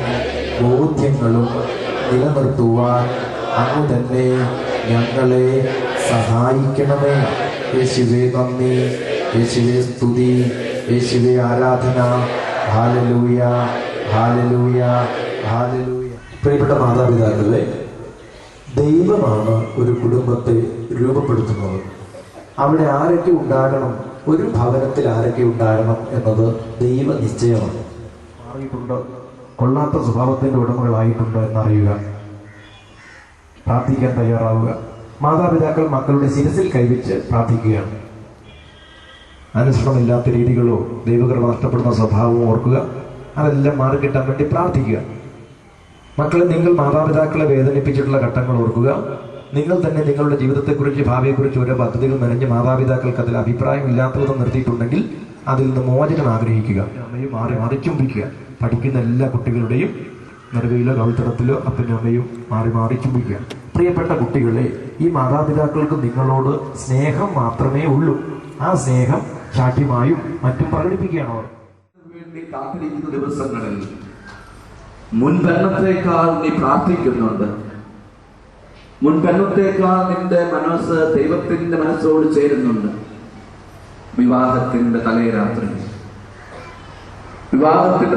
ബോധ്യങ്ങളും നിലനിർത്തുവാൻ അങ്ങ് തന്നെ ഞങ്ങളെ സഹായിക്കണമേ. യേശുവേ നന്ദി, യേശുവേ സ്തുതി, യേശുവേ ആരാധന. Hallelujah, hallelujah, hallelujah. പ്രിയപ്പെട്ട മാതാപിതാക്കളെ, ദൈവമാണ് ഒരു കുടുംബത്തെ രൂപപ്പെടുത്തുന്നത്. അവിടെ ആരൊക്കെ ഉണ്ടാകണം, ഒരു ഭവനത്തിൽ ആരൊക്കെ ഉണ്ടാകണം എന്നത് ദൈവ നിശ്ചയമാണ്. മാറിയിട്ടുണ്ട്, കൊള്ളാത്ത സ്വഭാവത്തിന്റെ ഉടമകളായിട്ടുണ്ട് എന്നറിയുക. പ്രാർത്ഥിക്കാൻ തയ്യാറാവുക. മാതാപിതാക്കൾ മക്കളുടെ ശിരസിൽ കൈവച്ച് പ്രാർത്ഥിക്കുകയാണ്. അനുസരണമില്ലാത്ത രീതികളോ ദൈവകൃപ നഷ്ടപ്പെടുന്ന സ്വഭാവമോ ഓർക്കുക. അതെല്ലാം മാറിക്കിട്ടാൻ വേണ്ടി പ്രാർത്ഥിക്കുക. മക്കളെ, നിങ്ങൾ മാതാപിതാക്കളെ വേദനിപ്പിച്ചിട്ടുള്ള ഘട്ടങ്ങൾ ഓർക്കുക. നിങ്ങൾ തന്നെ നിങ്ങളുടെ ജീവിതത്തെക്കുറിച്ച്, ഭാവിയെക്കുറിച്ച് ഓരോ പദ്ധതികൾ മെനഞ്ഞ് മാതാപിതാക്കൾക്ക് അതിൽ അഭിപ്രായമില്ലാത്തതും നിർത്തിയിട്ടുണ്ടെങ്കിൽ അതിൽ നിന്ന് മോചനം ആഗ്രഹിക്കുക. അമ്മയും മാറി മാറി ചുംബിക്കുക. പഠിക്കുന്ന എല്ലാ കുട്ടികളുടെയും നെറുകയിലോ കവിൾത്തടത്തിലോ അപ്പനും അമ്മയും മാറി മാറി ചുംബിക്കുക. പ്രിയപ്പെട്ട കുട്ടികളെ, ഈ മാതാപിതാക്കൾക്ക് നിങ്ങളോട് സ്നേഹം മാത്രമേ ഉള്ളൂ. ആ സ്നേഹം ശാഠ്യമായും മറ്റും പ്രകടിപ്പിക്കുകയാണ് അവർ. വേണ്ടി കാത്തിരിക്കുന്ന ദിവസങ്ങളിൽ മുൻപെന്നത്തേക്കാൾ നീ പ്രാർത്ഥിക്കുന്നുണ്ട്. മുൻപെന്നത്തേക്കാൾ നിന്റെ മനസ്സ് ദൈവത്തിന്റെ മനസ്സോട് ചേരുന്നുണ്ട്. വിവാഹത്തിന്റെ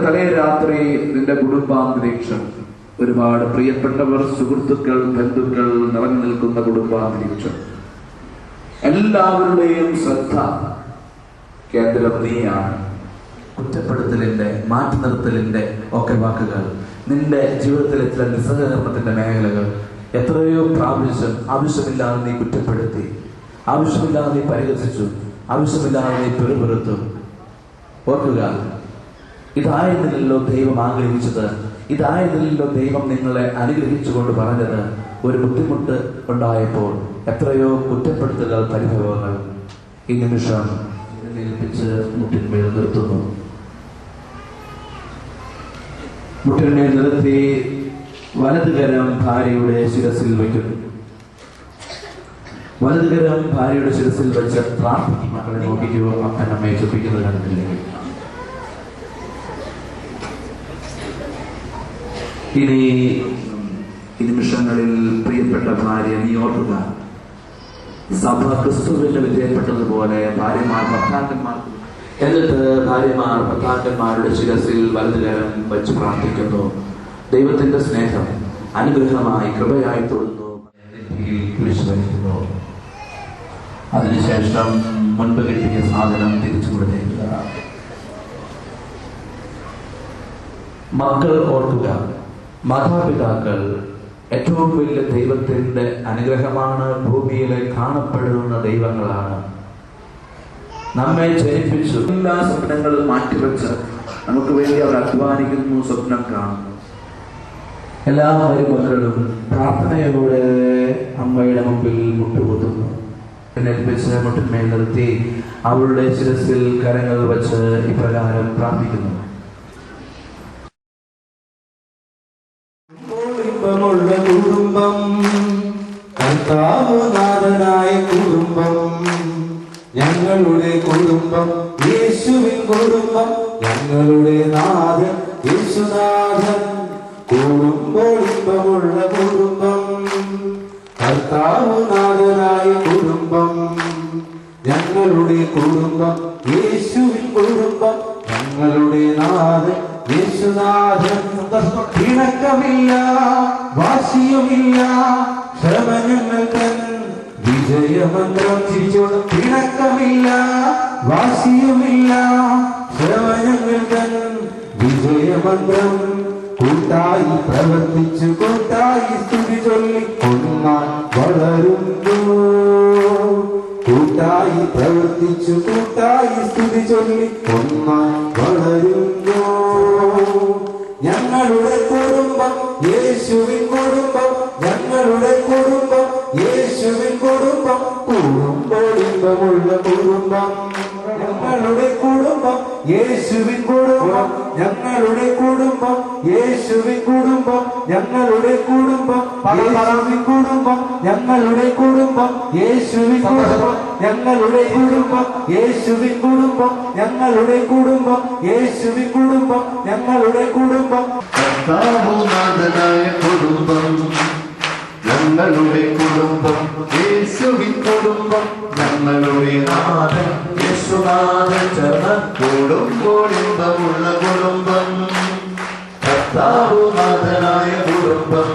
തലേ രാത്രി നിന്റെ കുടുംബാന്തരീക്ഷം, ഒരുപാട് പ്രിയപ്പെട്ടവർ, സുഹൃത്തുക്കൾ, ബന്ധുക്കൾ നിറഞ്ഞു നിൽക്കുന്ന കുടുംബാന്തരീക്ഷം, എല്ലാവരുടെയും ശ്രദ്ധ കേന്ദ്രം നീയാണ്. കുറ്റപ്പെടുത്തലിന്റെ, മാറ്റി നിർത്തലിന്റെ ഒക്കെ വാക്കുകൾ, നിന്റെ ജീവിതത്തിലെ ചില നിസ്സഹകരണത്തിന്റെ മേഖലകൾ, എത്രയോ പ്രാവശ്യം ആവശ്യമില്ലാതെ നീ കുറ്റപ്പെടുത്തി, ആവശ്യമില്ലാതെ നീ പരിഹസിച്ചു, ആവശ്യമില്ലാതെ നീ പെറുപെറുത്തു. ഓർക്കുക, ഇതായിരുന്നില്ലല്ലോ ദൈവം ആഗ്രഹിച്ചത്. ഇതായതിലല്ലോ ദൈവം നിങ്ങളെ അനുഗ്രഹിച്ചുകൊണ്ട് പറഞ്ഞത്. ഒരു ബുദ്ധിമുട്ട് ഉണ്ടായപ്പോൾ എത്രയോ കുറ്റപ്പെടുത്തലുകൾ, പരിഭവങ്ങൾ. ഈ നിമിഷം ഏൽപ്പിച്ച് മുട്ടിന്മേൽ നിർത്തുന്നു. മുട്ടിന്മേൽ നിർത്തി വലതുകരം ഭാര്യയുടെ ശിരസിൽ വയ്ക്കുന്നു. വലതുകരം ഭാര്യയുടെ ശിരസിൽ വെച്ച് പ്രാർത്ഥിക്കും. മക്കളെ നോക്കിക്കോ, അപ്പനമ്മയെ ചൊപ്പിക്കുന്നത് കണ്ടിട്ടില്ലെങ്കിൽ. ഇനി ഈ നിമിഷങ്ങളിൽ പ്രിയപ്പെട്ട ഭാര്യ, നീ ഓർക്കുക, സഭ ക്രിസ്തുവിന് വിധേയപ്പെട്ടതുപോലെ ഭാര്യമാർ ഭർത്താക്കന്മാർ, എന്നിട്ട് ഭാര്യമാർ ഭർത്താക്കന്മാരുടെ ശിരസിൽ വലതുകരം വെച്ച് പ്രാർത്ഥിക്കുന്നു. ദൈവത്തിന്റെ സ്നേഹം അനുഗ്രഹമായി കൃപയായി തൊടുന്നു, കുരിശ് വഹിക്കുന്നു. അതിനുശേഷം മുൻപ് കിട്ടിയ സാധനം തിരിച്ചു കൊടുത്തേക്കുക. മക്കൾ ഓർക്കുക, മാതാപിതാക്കൾ ഏറ്റവും വലിയ ദൈവത്തിന്റെ അനുഗ്രഹമാണ്. ഭൂമിയിലെ കാണപ്പെടുന്ന ദൈവങ്ങളാണ്. നമ്മെ ജനിപ്പിച്ചു, എല്ലാ സ്വപ്നങ്ങളും മാറ്റിവെച്ച് നമുക്ക് വേണ്ടി അവർ അധ്വാനിക്കുന്നു, സ്വപ്നം കാണുന്നു. എല്ലാ മരുമക്കളും പ്രാർത്ഥനയോടെ അമ്മയുടെ മുമ്പിൽ മുട്ടുകുത്തുന്നു. ഏൽപ്പിച്ച് മുട്ടിന്മേൽ നിർത്തി അവളുടെ ശിരസിൽ കരങ്ങൾ വെച്ച് ഇപ്രകാരം പ്രാർത്ഥിക്കുന്നു. കുടുംബം, കർത്താവുനാഥനായ കുടുംബം, ഞങ്ങളുടെ കുടുംബം, യേശുവിൻ കുടുംബം, ഞങ്ങളുടെ നാഥൻ യേശുനാഥൻ. കൂടുമ്പോൾ ഇമ്പമുള്ള കുടുംബം, കർത്താവുനാഥനായ കുടുംബം, ഞങ്ങളുടെ കുടുംബം, യേശുവിൻ കുടുംബം, ഞങ്ങളുടെ നാഥൻ യേശുനാഥൻ. പിണക്കമില്ല, വാശിയുമില്ല, ക്ഷമ ഞങ്ങൾ തൻ വിജയമന്ത്രം. ചിരിച്ചോട്. പിണക്കമില്ല, വാശിയുമില്ല, ക്ഷമ ഞങ്ങൾ തൻ വിജയമന്ത്രം. കൂട്ടായി പ്രവർത്തിച്ചു, കൂട്ടായി സ്തുതി ചൊല്ലി ഒന്നാൻ വളരുന്നു. കൂട്ടായി പ്രവർത്തിച്ചു, കൂട്ടായി സ്തുതി ചൊല്ലി ഒന്നാൻ വളരുന്നു. ഞങ്ങളുടെ കുടുംബം, യേശുവിൻ കുടുംബം, ഞങ്ങളുടെ കുടുംബം, യേശുവിൻ കുടുംബം. കൂടുമ്പോൾ ഇമ്പമുള്ള കുടുംബം, ഞങ്ങളുടെ കുടുംബം, യേശുവിൻ കുടുംബം, ഞങ്ങളുടെ കുടുംബം, യേശുവിൻ കുടുംബം, ഞങ്ങളുടെ കുടുംബം, യേശുവിൻ കുടുംബം, ഞങ്ങളുടെ കുടുംബം, യേശുവിൻ കുടുംബം, ഞങ്ങളുടെ കുടുംബം, യേശുവിൻ കുടുംബം, ഞങ്ങളുടെ കുടുംബം, യേശുവിൻ കുടുംബം, ഞങ്ങളുടെ കുടുംബം. കർത്താവുനാഥനായ കുടുംബം, ഞങ്ങളുടെ കുടുംബം, യേശുവിൻ കുടുംബം, ഞങ്ങളുടെ നാഥൻ യേശുനാഥൻ. ചേർന്ന് കൂടുമ്പോൾ ഇമ്പമുള്ള കുടുംബം, കർത്താവുനാഥനായ കുടുംബം,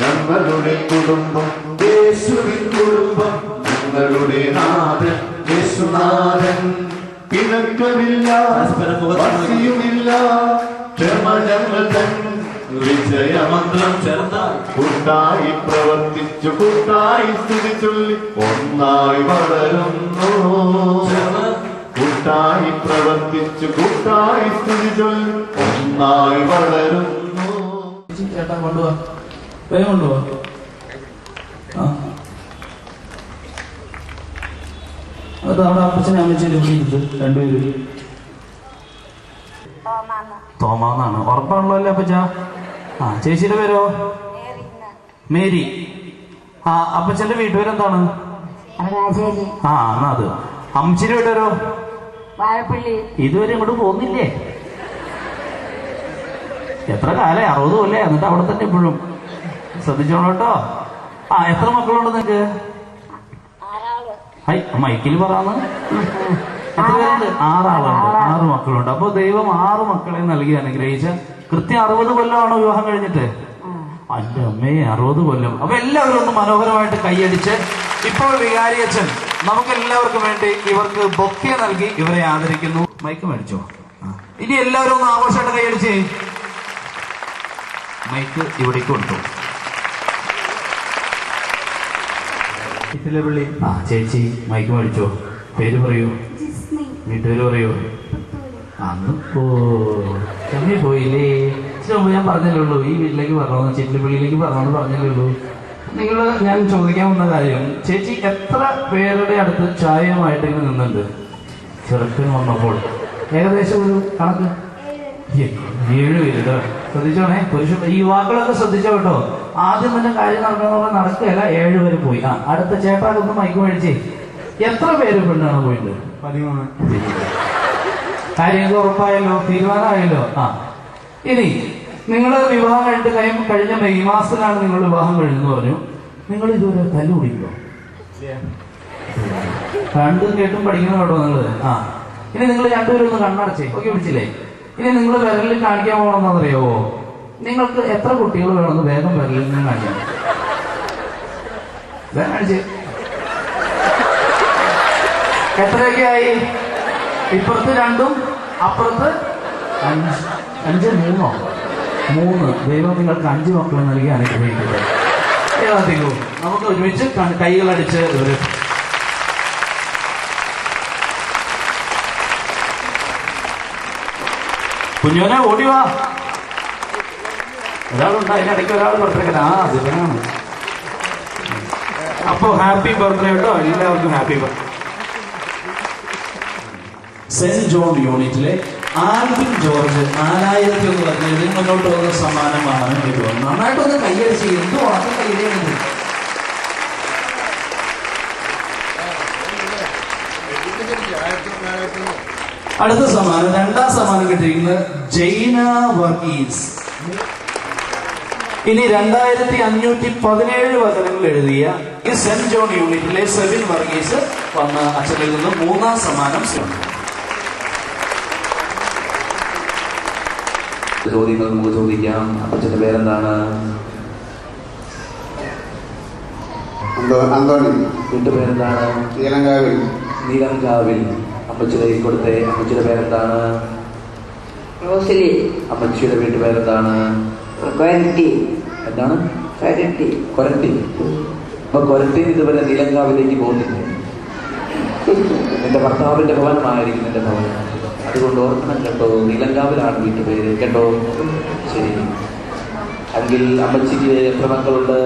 ഞങ്ങളുടെ കുടുംബം, യേശുവിൻ കുടുംബം, ഞങ്ങളുടെ നാഥൻ യേശുനാഥൻ. പിണക്കമില്ല, വാശിയുമില്ല, ക്ഷമ ഞങ്ങൾ തൻ വിജയമന്ത്രം. ചേർന്ന് കൂട്ടായി പ്രവർത്തിച്ചു, കൂട്ടായി സ്തുതി ചൊല്ലി ഒന്നായി വളരുന്നു. കൂട്ടായി പ്രവർത്തിച്ചു, കൂട്ടായി സ്തുതി ചൊല്ലി ഒന്നായി വളരുന്നു. ചേട്ടാ കൊണ്ടുപോവാ, വേഗം കൊണ്ടുപോവാ. അത് അവിടെ അപ്പച്ചനെ അമ്മച്ചേനെ വിളിച്ചിട്ട് രണ്ടുപേരും. തോമാന്നാണ്, ഉറപ്പാണല്ലോ അല്ലേ അപ്പച്ച? ആ, ചേച്ചിയുടെ പേരോ? മേരി. ആ, അപ്പച്ചന്റെ വീട്ടുപേരെന്താണ്? ആ, എന്നാ അത്. അമ്മച്ചിയുടെ വീട്ടുപേരോ? ഇതുവരെ ഇങ്ങോട്ട് പോകുന്നില്ലേ? എത്ര കാലം? 60 കൊല്ലേ? എന്നിട്ട് അവിടെ തന്നെ ഇപ്പോഴും. ശ്രദ്ധിച്ചോളൂ കേട്ടോ. ആ, എത്ര മക്കളുണ്ട് നിങ്ങക്ക്? മൈക്കിൽ പറയാന്ന്. എത്ര പേരുണ്ട്? 6 ആളുണ്ട്. 6 മക്കളുണ്ട്. അപ്പൊ ദൈവം 6 മക്കളെ നൽകി അനുഗ്രഹിച്ച. കൃത്യം 60 കൊല്ലമാണോ വിവാഹം കഴിഞ്ഞിട്ട്? അന്റെ അമ്മേ, 60 കൊല്ലം. അപ്പൊ എല്ലാവരും ഒന്ന് മനോഹരമായിട്ട് കൈയടിച്ച് ഇപ്പോൾ വികാരിയച്ഛൻ നമുക്ക് എല്ലാവർക്കും വേണ്ടി ഇവർക്ക് ബൊക്കെ നൽകി ഇവരെ ആദരിക്കുന്നു. മൈക്ക് മേടിച്ചോ. ഇനി എല്ലാവരും ഒന്ന് ആഘോഷമായിട്ട് കൈയടിച്ചേ. മൈക്ക് ഇവിടേക്ക് കൊടുത്തു. ആ, ചേച്ചി മൈക്ക് മേടിച്ചോ. പേര് പറയൂ, വീട്ടുപേര് പറയൂ. അന്ന് പോയില്ലേ? ഇച്ചിരി മുമ്പ് ഞാൻ പറഞ്ഞല്ലേ ഉള്ളൂ, ഈ വീട്ടിലേക്ക് പറഞ്ഞോന്ന്, ചിറ്റിലപ്പള്ളിയിലേക്ക് പറഞ്ഞല്ലേ ഉള്ളൂ. നിങ്ങൾ ഞാൻ ചോദിക്കാൻ വന്ന കാര്യം, ചേച്ചി എത്ര പേരുടെ അടുത്ത് ചായയുമായിട്ട് ഇങ്ങനെ നിന്നുണ്ട് ചെറുക്കൻ വന്നപ്പോൾ? ഏകദേശം ഒരു കണക്ക് 7 പേര് കേട്ടോ. ശ്രദ്ധിച്ചോണേ, ഈ യുവാക്കളൊക്കെ ശ്രദ്ധിച്ചോ കേട്ടോ. ആദ്യം തന്നെ കാര്യം നടക്കണമെന്ന് നടക്കുകയല്ല, 7 പേര് പോയി. അടുത്ത ചേട്ടാക്കൊന്ന് മൈക്ക് മേടിച്ചേ. എത്ര പേര് പെണ്ണാണ് പോയിട്ട്? 13. കാര്യങ്ങൾ ഉറപ്പായല്ലോ, തീരുമാനമായല്ലോ. ഇനി നിങ്ങൾ വിവാഹം കഴിഞ്ഞ മെയ് മാസത്തിലാണ് നിങ്ങൾ വിവാഹം കഴിഞ്ഞെന്ന് പറഞ്ഞു. നിങ്ങൾ ഇതുവരെ തല്ലു കുടിക്കോ? കണ്ടും കേട്ടും പഠിക്കണം കേട്ടോ നിങ്ങള്. ഇനി നിങ്ങൾ രണ്ടുപേരും ഒന്ന് കണ്ണടച്ചേ, ഓക്കെ പിടിച്ചില്ലേ? ഇനി നിങ്ങൾ വിരലിൽ കാണിക്കാൻ പോകണമെന്നറിയാവോ? നിങ്ങൾക്ക് എത്ര കുട്ടികൾ വേണമെന്ന് വേഗം വിരലിൽ നിന്ന് കാണിക്കാം. കാണിച്ചേ, എത്രയൊക്കെ ആയി? ഇപ്പുറത്ത് 2ഉം അപ്പുറത്ത് 5. 3. ദൈവം നിങ്ങൾക്ക് 5 മക്കളെ നൽകി അനുഗ്രഹിക്കട്ടെ. ഏതാധികവും നമുക്ക് ഒരുമിച്ച് കൈകളടിച്ച് ഒരു കുഞ്ഞോനെ ഓടിവാ. ഒരാളുണ്ട്, അതിനിടയ്ക്ക് ഒരാൾ ബർത്ത്ഡേ. ദിവനാണ്. അപ്പൊ ഹാപ്പി ബർത്ത്ഡേ കേട്ടോ, എല്ലാവർക്കും ഹാപ്പി ബർത്ത്ഡേ. സെന്റ് ജോൺ യൂണിറ്റിലെ ആൽവിൻ ജോർജ് 4001 പറഞ്ഞത് മുന്നോട്ട് വന്ന സമ്മാനമാണ് ഇത്. നന്നായിട്ടൊന്ന് കൈയടിച്ച്, എന്ത് ഉണക്കം കൈയ്യുന്നത്. അടുത്ത സമ്മാനം, 2ാം സമ്മാനം കിട്ടിയിരിക്കുന്നത് ജൈന വർഗീസ്. ഇനി 2517 വചനങ്ങൾ എഴുതിയ ഈ സെന്റ് ജോൺ യൂണിറ്റിലെ സെവിൻ വർഗീസ് വന്ന അച്ഛനിൽ നിന്ന് 3ാം സമ്മാനം. ചോദ്യങ്ങൾ നമുക്ക് ചോദിക്കാം. അപ്പച്ചന്റെ പേരെന്താണ്? അന്തോണി. വീട്ടുപേരെന്താണ്? നീലങ്കാവിൽ. അമ്മച്ചിയുടെ കൊടുത്തെ. അമ്മച്ചിയുടെ പേരെന്താണ്? റോസലി. അമ്മച്ചിയുടെ വീട്ടുപേരെന്താണ്? കൊരട്ടി. എന്താണ്? കൊരട്ടി. കൊരട്ടി. അപ്പൊ കൊരട്ടി ഇതുവരെ നീലങ്കാവിലേക്ക് പോകുന്നില്ല. നിന്റെ ഭർത്താവിന്റെ ഭവനമായിരിക്കും നിന്റെ ഭവനം. അതുകൊണ്ട് ഓർക്കണം കേട്ടോ, നീലങ്കാവിലാണ് വീട്ടുപേര് കേട്ടോ. ശരി. എങ്കിൽ അമ്മച്ചിക്ക് എത്ര മക്കളുണ്ട്?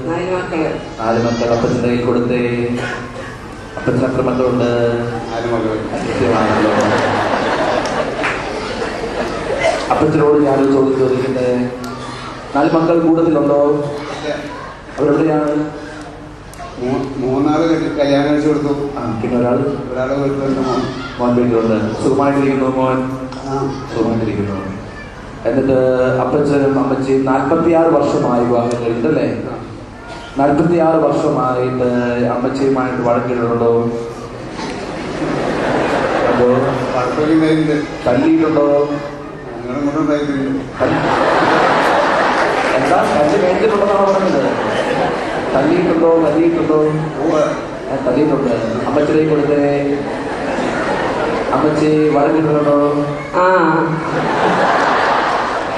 4 മക്കൾ. അപ്പച്ചൻ്റെ കയ്യിൽ കൊടുത്തേ. അപ്പച്ചന് എത്ര മക്കളുണ്ട്? 4 മക്കൾ. കൃത്യമാണല്ലോ. അപ്പച്ചനോട് ഞാനൊരു ചോദ്യം ചോദിക്കട്ടെ. 4 മക്കൾ കൂടുതലുണ്ടോ? അവരെവിടെയാണ്? 3 കല്യാണം കഴിച്ചു കൊടുത്തു. പിന്നെ ഒരാൾ മോൻ വീട്ടിലുണ്ട്. സുഖമായിട്ടിരിക്കുന്നു മോൻ? സുഖമായിട്ടിരിക്കുന്നു. എന്നിട്ട് അപ്പച്ചനും അമ്മച്ചിയും 46 വർഷമായി വിവാഹം കഴിഞ്ഞിട്ടല്ലേ? 46 വർഷമായിട്ട് അമ്മച്ചിയുമായിട്ട് വഴക്കിട്ടുണ്ടോ? അതോ തല്ലിയിട്ടുണ്ടോ? എന്താ തല്ലി മേടിച്ചിട്ടുണ്ടെന്നാണോ പറഞ്ഞത്? തല്ലിയിട്ടുണ്ടോ? തല്ലിയിട്ടുണ്ട്. അമ്മച്ചിലേക്ക് കൊടുത്തേ. അമ്മച്ചി വഴക്കിട്ടുണ്ടോ?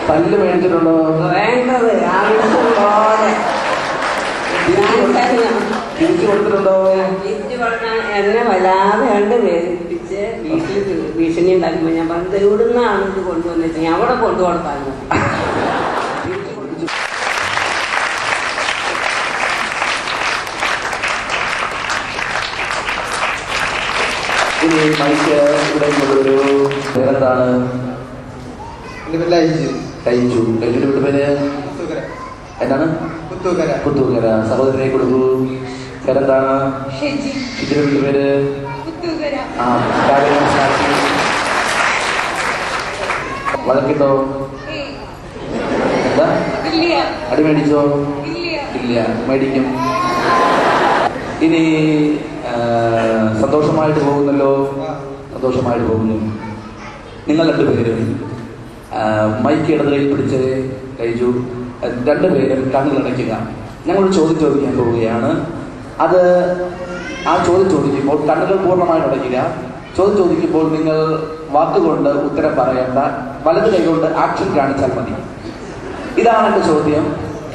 തല്ല് മേടിച്ചിട്ടുണ്ടോ? തിരിച്ചു കൊടുത്തിട്ടുണ്ടോ? എന്നെ വല്ലാതെ കണ്ട് വേദനിപ്പിച്ച് വീട്ടിൽ ഭീഷണി ഉണ്ടാക്കുമ്പോ ഞാൻ പറഞ്ഞത് ഇവിടുന്നാണ് ഇത് കൊണ്ടുവന്നിട്ട് ഞാൻ അവിടെ കൊണ്ടുകൊടുത്തായിരുന്നു. ഇനി മൈക്ക് ഇവിടെ ഒരു പേരെന്താണ്? കഴിച്ചു. കഴിച്ചിട്ട് വീട്ടുപേര് എന്താണ്? പുത്തൂക്കര. സഹോദരനെ കൊടുക്കൂ. പേരെന്താണ്? ഇതിന്റെ വീട്ടുപേര്? വഴക്കിട്ടോ? എന്താ? അടി മേടിച്ചോ? ഇല്ല, മേടിക്കും. ഇനി സന്തോഷമായിട്ട് പോകുന്നല്ലോ. സന്തോഷമായിട്ട് പോകുന്നു. നിങ്ങൾ 2 പേരും മൈക്ക് ഇടത് കൈ പിടിച്ച് കഴിച്ചു. 2 പേരും കണ്ണുകളടയ്ക്കുക. ഞങ്ങളൊരു ചോദ്യം ചോദിക്കാൻ പോവുകയാണ്. അത് ആ ചോദ്യം ചോദിക്കുമ്പോൾ കണ്ണുകൾ പൂർണ്ണമായിട്ട് അടയ്ക്കുക. ചോദ്യം ചോദിക്കുമ്പോൾ നിങ്ങൾ വാക്കുകൊണ്ട് ഉത്തരം പറയേണ്ട. വലത് കൈകൊണ്ട് ആക്ഷൻ കാണിച്ചാൽ മതി. ഇതാണ് എൻ്റെ ചോദ്യം.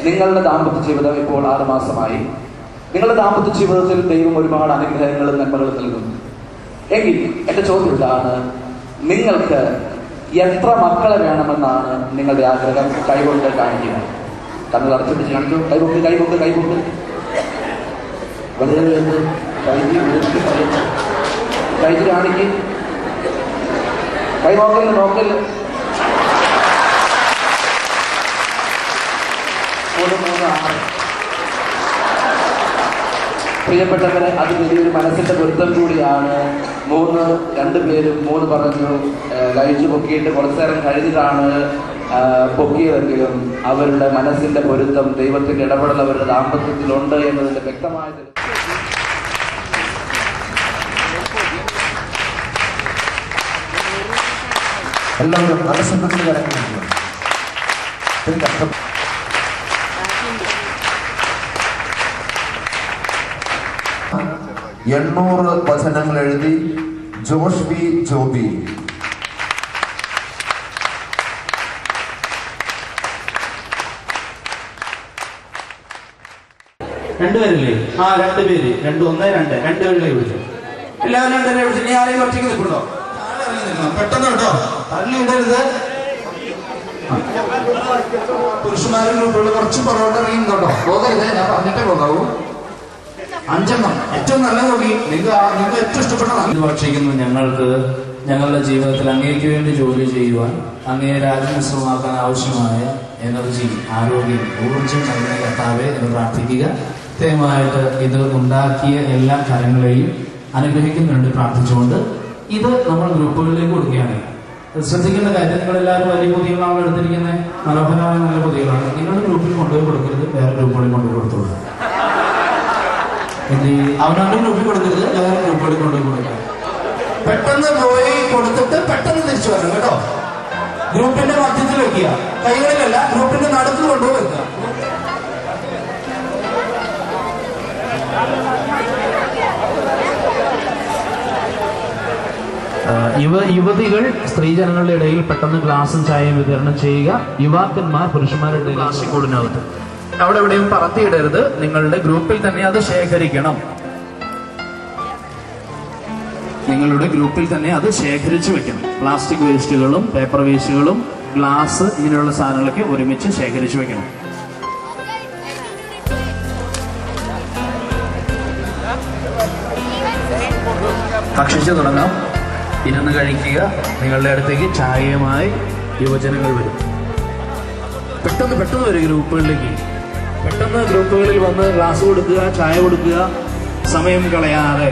നിങ്ങളുടെ ദാമ്പത്യ ജീവിതം ഇപ്പോൾ 6 മാസമായി. നിങ്ങളുടെ ദാമ്പത്യ ജീവിതത്തിൽ ദൈവം ഒരുപാട് അനുഗ്രഹങ്ങളും നന്മകളും നൽകുന്നു. എങ്കിൽ എന്റെ ചോദ്യം ഇതാണ്: നിങ്ങൾക്ക് എത്ര മക്കളെ വേണമെന്നാണ് നിങ്ങളുടെ ആഗ്രഹം? കൈകൊണ്ട് കാണിക്കുക. കണ്ണുകൾ അടച്ചുപിടിച്ച് കാണിക്കൂ. കൈപൊക്ക് കൈപൊക്ക് കൈപൊക്ക്. വളരെ കൈ കാണിക്ക്. കൈ നോക്കല് നോക്കല്. 3, 6. പ്രിയപ്പെട്ടവരെ, അത് വലിയൊരു മനസ്സിന്റെ പൊരുത്തം കൂടിയാണ്. 2 പേരും 3 പറഞ്ഞു. കഴിച്ചു പൊക്കിയിട്ട് കുറച്ചു നേരം കഴിഞ്ഞിട്ടാണ് പൊക്കിയതെങ്കിലും അവരുടെ മനസ്സിന്റെ പൊരുത്തം, ദൈവത്തിന്റെ ഇടപെടൽ അവരുടെ ദാമ്പത്യത്തിലുണ്ട് എന്നതിന്റെ വ്യക്തമായ എല്ലാവരും മനസ്സത്തിൽ കിടക്കുന്നുണ്ട്. 800 വചനങ്ങൾ എഴുതി ജോഷ് ബി ജോബി. രണ്ടുപേരില്ലേ? 2 പേര്. 2, 1, 2. 2 പേരിലെ വിളിച്ചു. എല്ലാവരും 2 പേരെ വിളിച്ചു. നീ ആരെയും ഒറ്റയ്ക്ക് നിൽക്കണോ? പെട്ടെന്ന് കേട്ടോ, തള്ളി ഇടരുത്. പുരുഷന്മാരും ഗ്രൂപ്പുകൾ കുറച്ച് പുറകോട്ട് ഇറങ്ങി കേട്ടോ. പോകരുത്, ഞാൻ പറഞ്ഞിട്ടേ പോകാവൂ. 5 എണ്ണം ഏറ്റവും നല്ല നോക്കി. നിങ്ങൾക്ക് ഏറ്റവും ഇഷ്ടപ്പെട്ട ഭക്ഷിക്കുന്നു. ഞങ്ങൾക്ക് ഞങ്ങളുടെ ജീവിതത്തിൽ അങ്ങേക്ക് വേണ്ടി ജോലി ചെയ്യുവാൻ, അങ്ങയെ രാജമിശ്രമാക്കാൻ ആവശ്യമായ എനർജി, ആരോഗ്യം, ഊർജം നൽകുന്ന കർത്താവെ എന്ന് പ്രാർത്ഥിക്കുക. കൃത്യമായിട്ട് ഇത് ഉണ്ടാക്കിയ എല്ലാ കാര്യങ്ങളെയും അനുഗ്രഹിക്കുന്നുണ്ട് പ്രാർത്ഥിച്ചുകൊണ്ട് ഇത് നമ്മൾ ഗ്രൂപ്പുകളിലേക്ക് കൊടുക്കുകയാണ്. ശ്രദ്ധിക്കേണ്ട കാര്യം, നിങ്ങളെല്ലാവരും വലിയ പൊതികളാണ് എടുത്തിരിക്കുന്നത്. മനോഹരമായ നല്ല പൊതികളാണ്. നിങ്ങളുടെ ഗ്രൂപ്പിൽ കൊണ്ടുപോയി കൊടുക്കരുത്, വേറെ ഗ്രൂപ്പുകളിൽ കൊണ്ടുപോയി കൊടുത്തോളൂ. അവനവന്റെ ഗ്രൂപ്പിൽ കൊടുക്കരുത്, വേറെ ഗ്രൂപ്പുകളിൽ കൊണ്ടുപോയി കൊടുക്കുക. പെട്ടെന്ന് പോയി കൊടുത്തിട്ട് പെട്ടെന്ന് തിരിച്ചു വരണം കേട്ടോ. ഗ്രൂപ്പിന്റെ മധ്യത്തിൽ വെക്കുക, കൈകളിലല്ല, ഗ്രൂപ്പിന്റെ നടുക്ക് കൊണ്ടുപോയി വെക്കുക. യുവതികൾ സ്ത്രീജനങ്ങളുടെ ഇടയിൽ പെട്ടെന്ന് ഗ്ലാസും ചായയും വിതരണം ചെയ്യുക. യുവാക്കന്മാർ പുരുഷന്മാരുടെ ഇടയിൽ പ്ലാസ്റ്റിക് കൂടിനകത്ത് അവിടെ എവിടെയും പറത്തിയിടരുത്. നിങ്ങളുടെ ഗ്രൂപ്പിൽ തന്നെ അത് ശേഖരിക്കണം. നിങ്ങളുടെ ഗ്രൂപ്പിൽ തന്നെ അത് ശേഖരിച്ചു വെക്കണം. പ്ലാസ്റ്റിക് വേസ്റ്റുകളും പേപ്പർ വേസ്റ്റുകളും ഗ്ലാസ് ഇങ്ങനെയുള്ള സാധനങ്ങളൊക്കെ ഒരുമിച്ച് ശേഖരിച്ചു വെക്കണം. ഭക്ഷിച്ചു തുടങ്ങാം. ഇരുന്ന് കഴിക്കുക. നിങ്ങളുടെ അടുത്തേക്ക് ചായയുമായി യുവജനങ്ങൾ വരും. പെട്ടെന്ന് വരും ഗ്രൂപ്പുകളിലേക്ക്. പെട്ടെന്ന് ഗ്രൂപ്പുകളിൽ വന്ന് ഗ്ലാസ് കൊടുക്കുക, ചായ കൊടുക്കുക, സമയം കളയാതെ.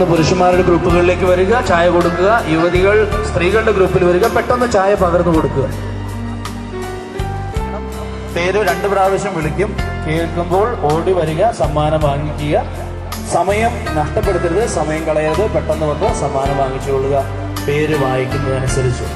പുരുഷന്മാരുടെ ഗ്രൂപ്പുകളിലേക്ക് വരിക, ചായ കൊടുക്കുക. യുവതികൾ സ്ത്രീകളുടെ ഗ്രൂപ്പിൽ വരിക, പെട്ടെന്ന് ചായ പകർന്നു കൊടുക്കുക. പേര് 2 പ്രാവശ്യം വിളിക്കും. കേൾക്കുമ്പോൾ ഓടി വരിക, സമ്മാനം വാങ്ങിക്കുക. സമയം നഷ്ടപ്പെടുത്തരുത്, സമയം കളയരുത്. പെട്ടെന്ന് വന്ന് സമ്മാനം വാങ്ങിച്ചുകൊള്ളുക, പേര് വായിക്കുന്നതനുസരിച്ച്.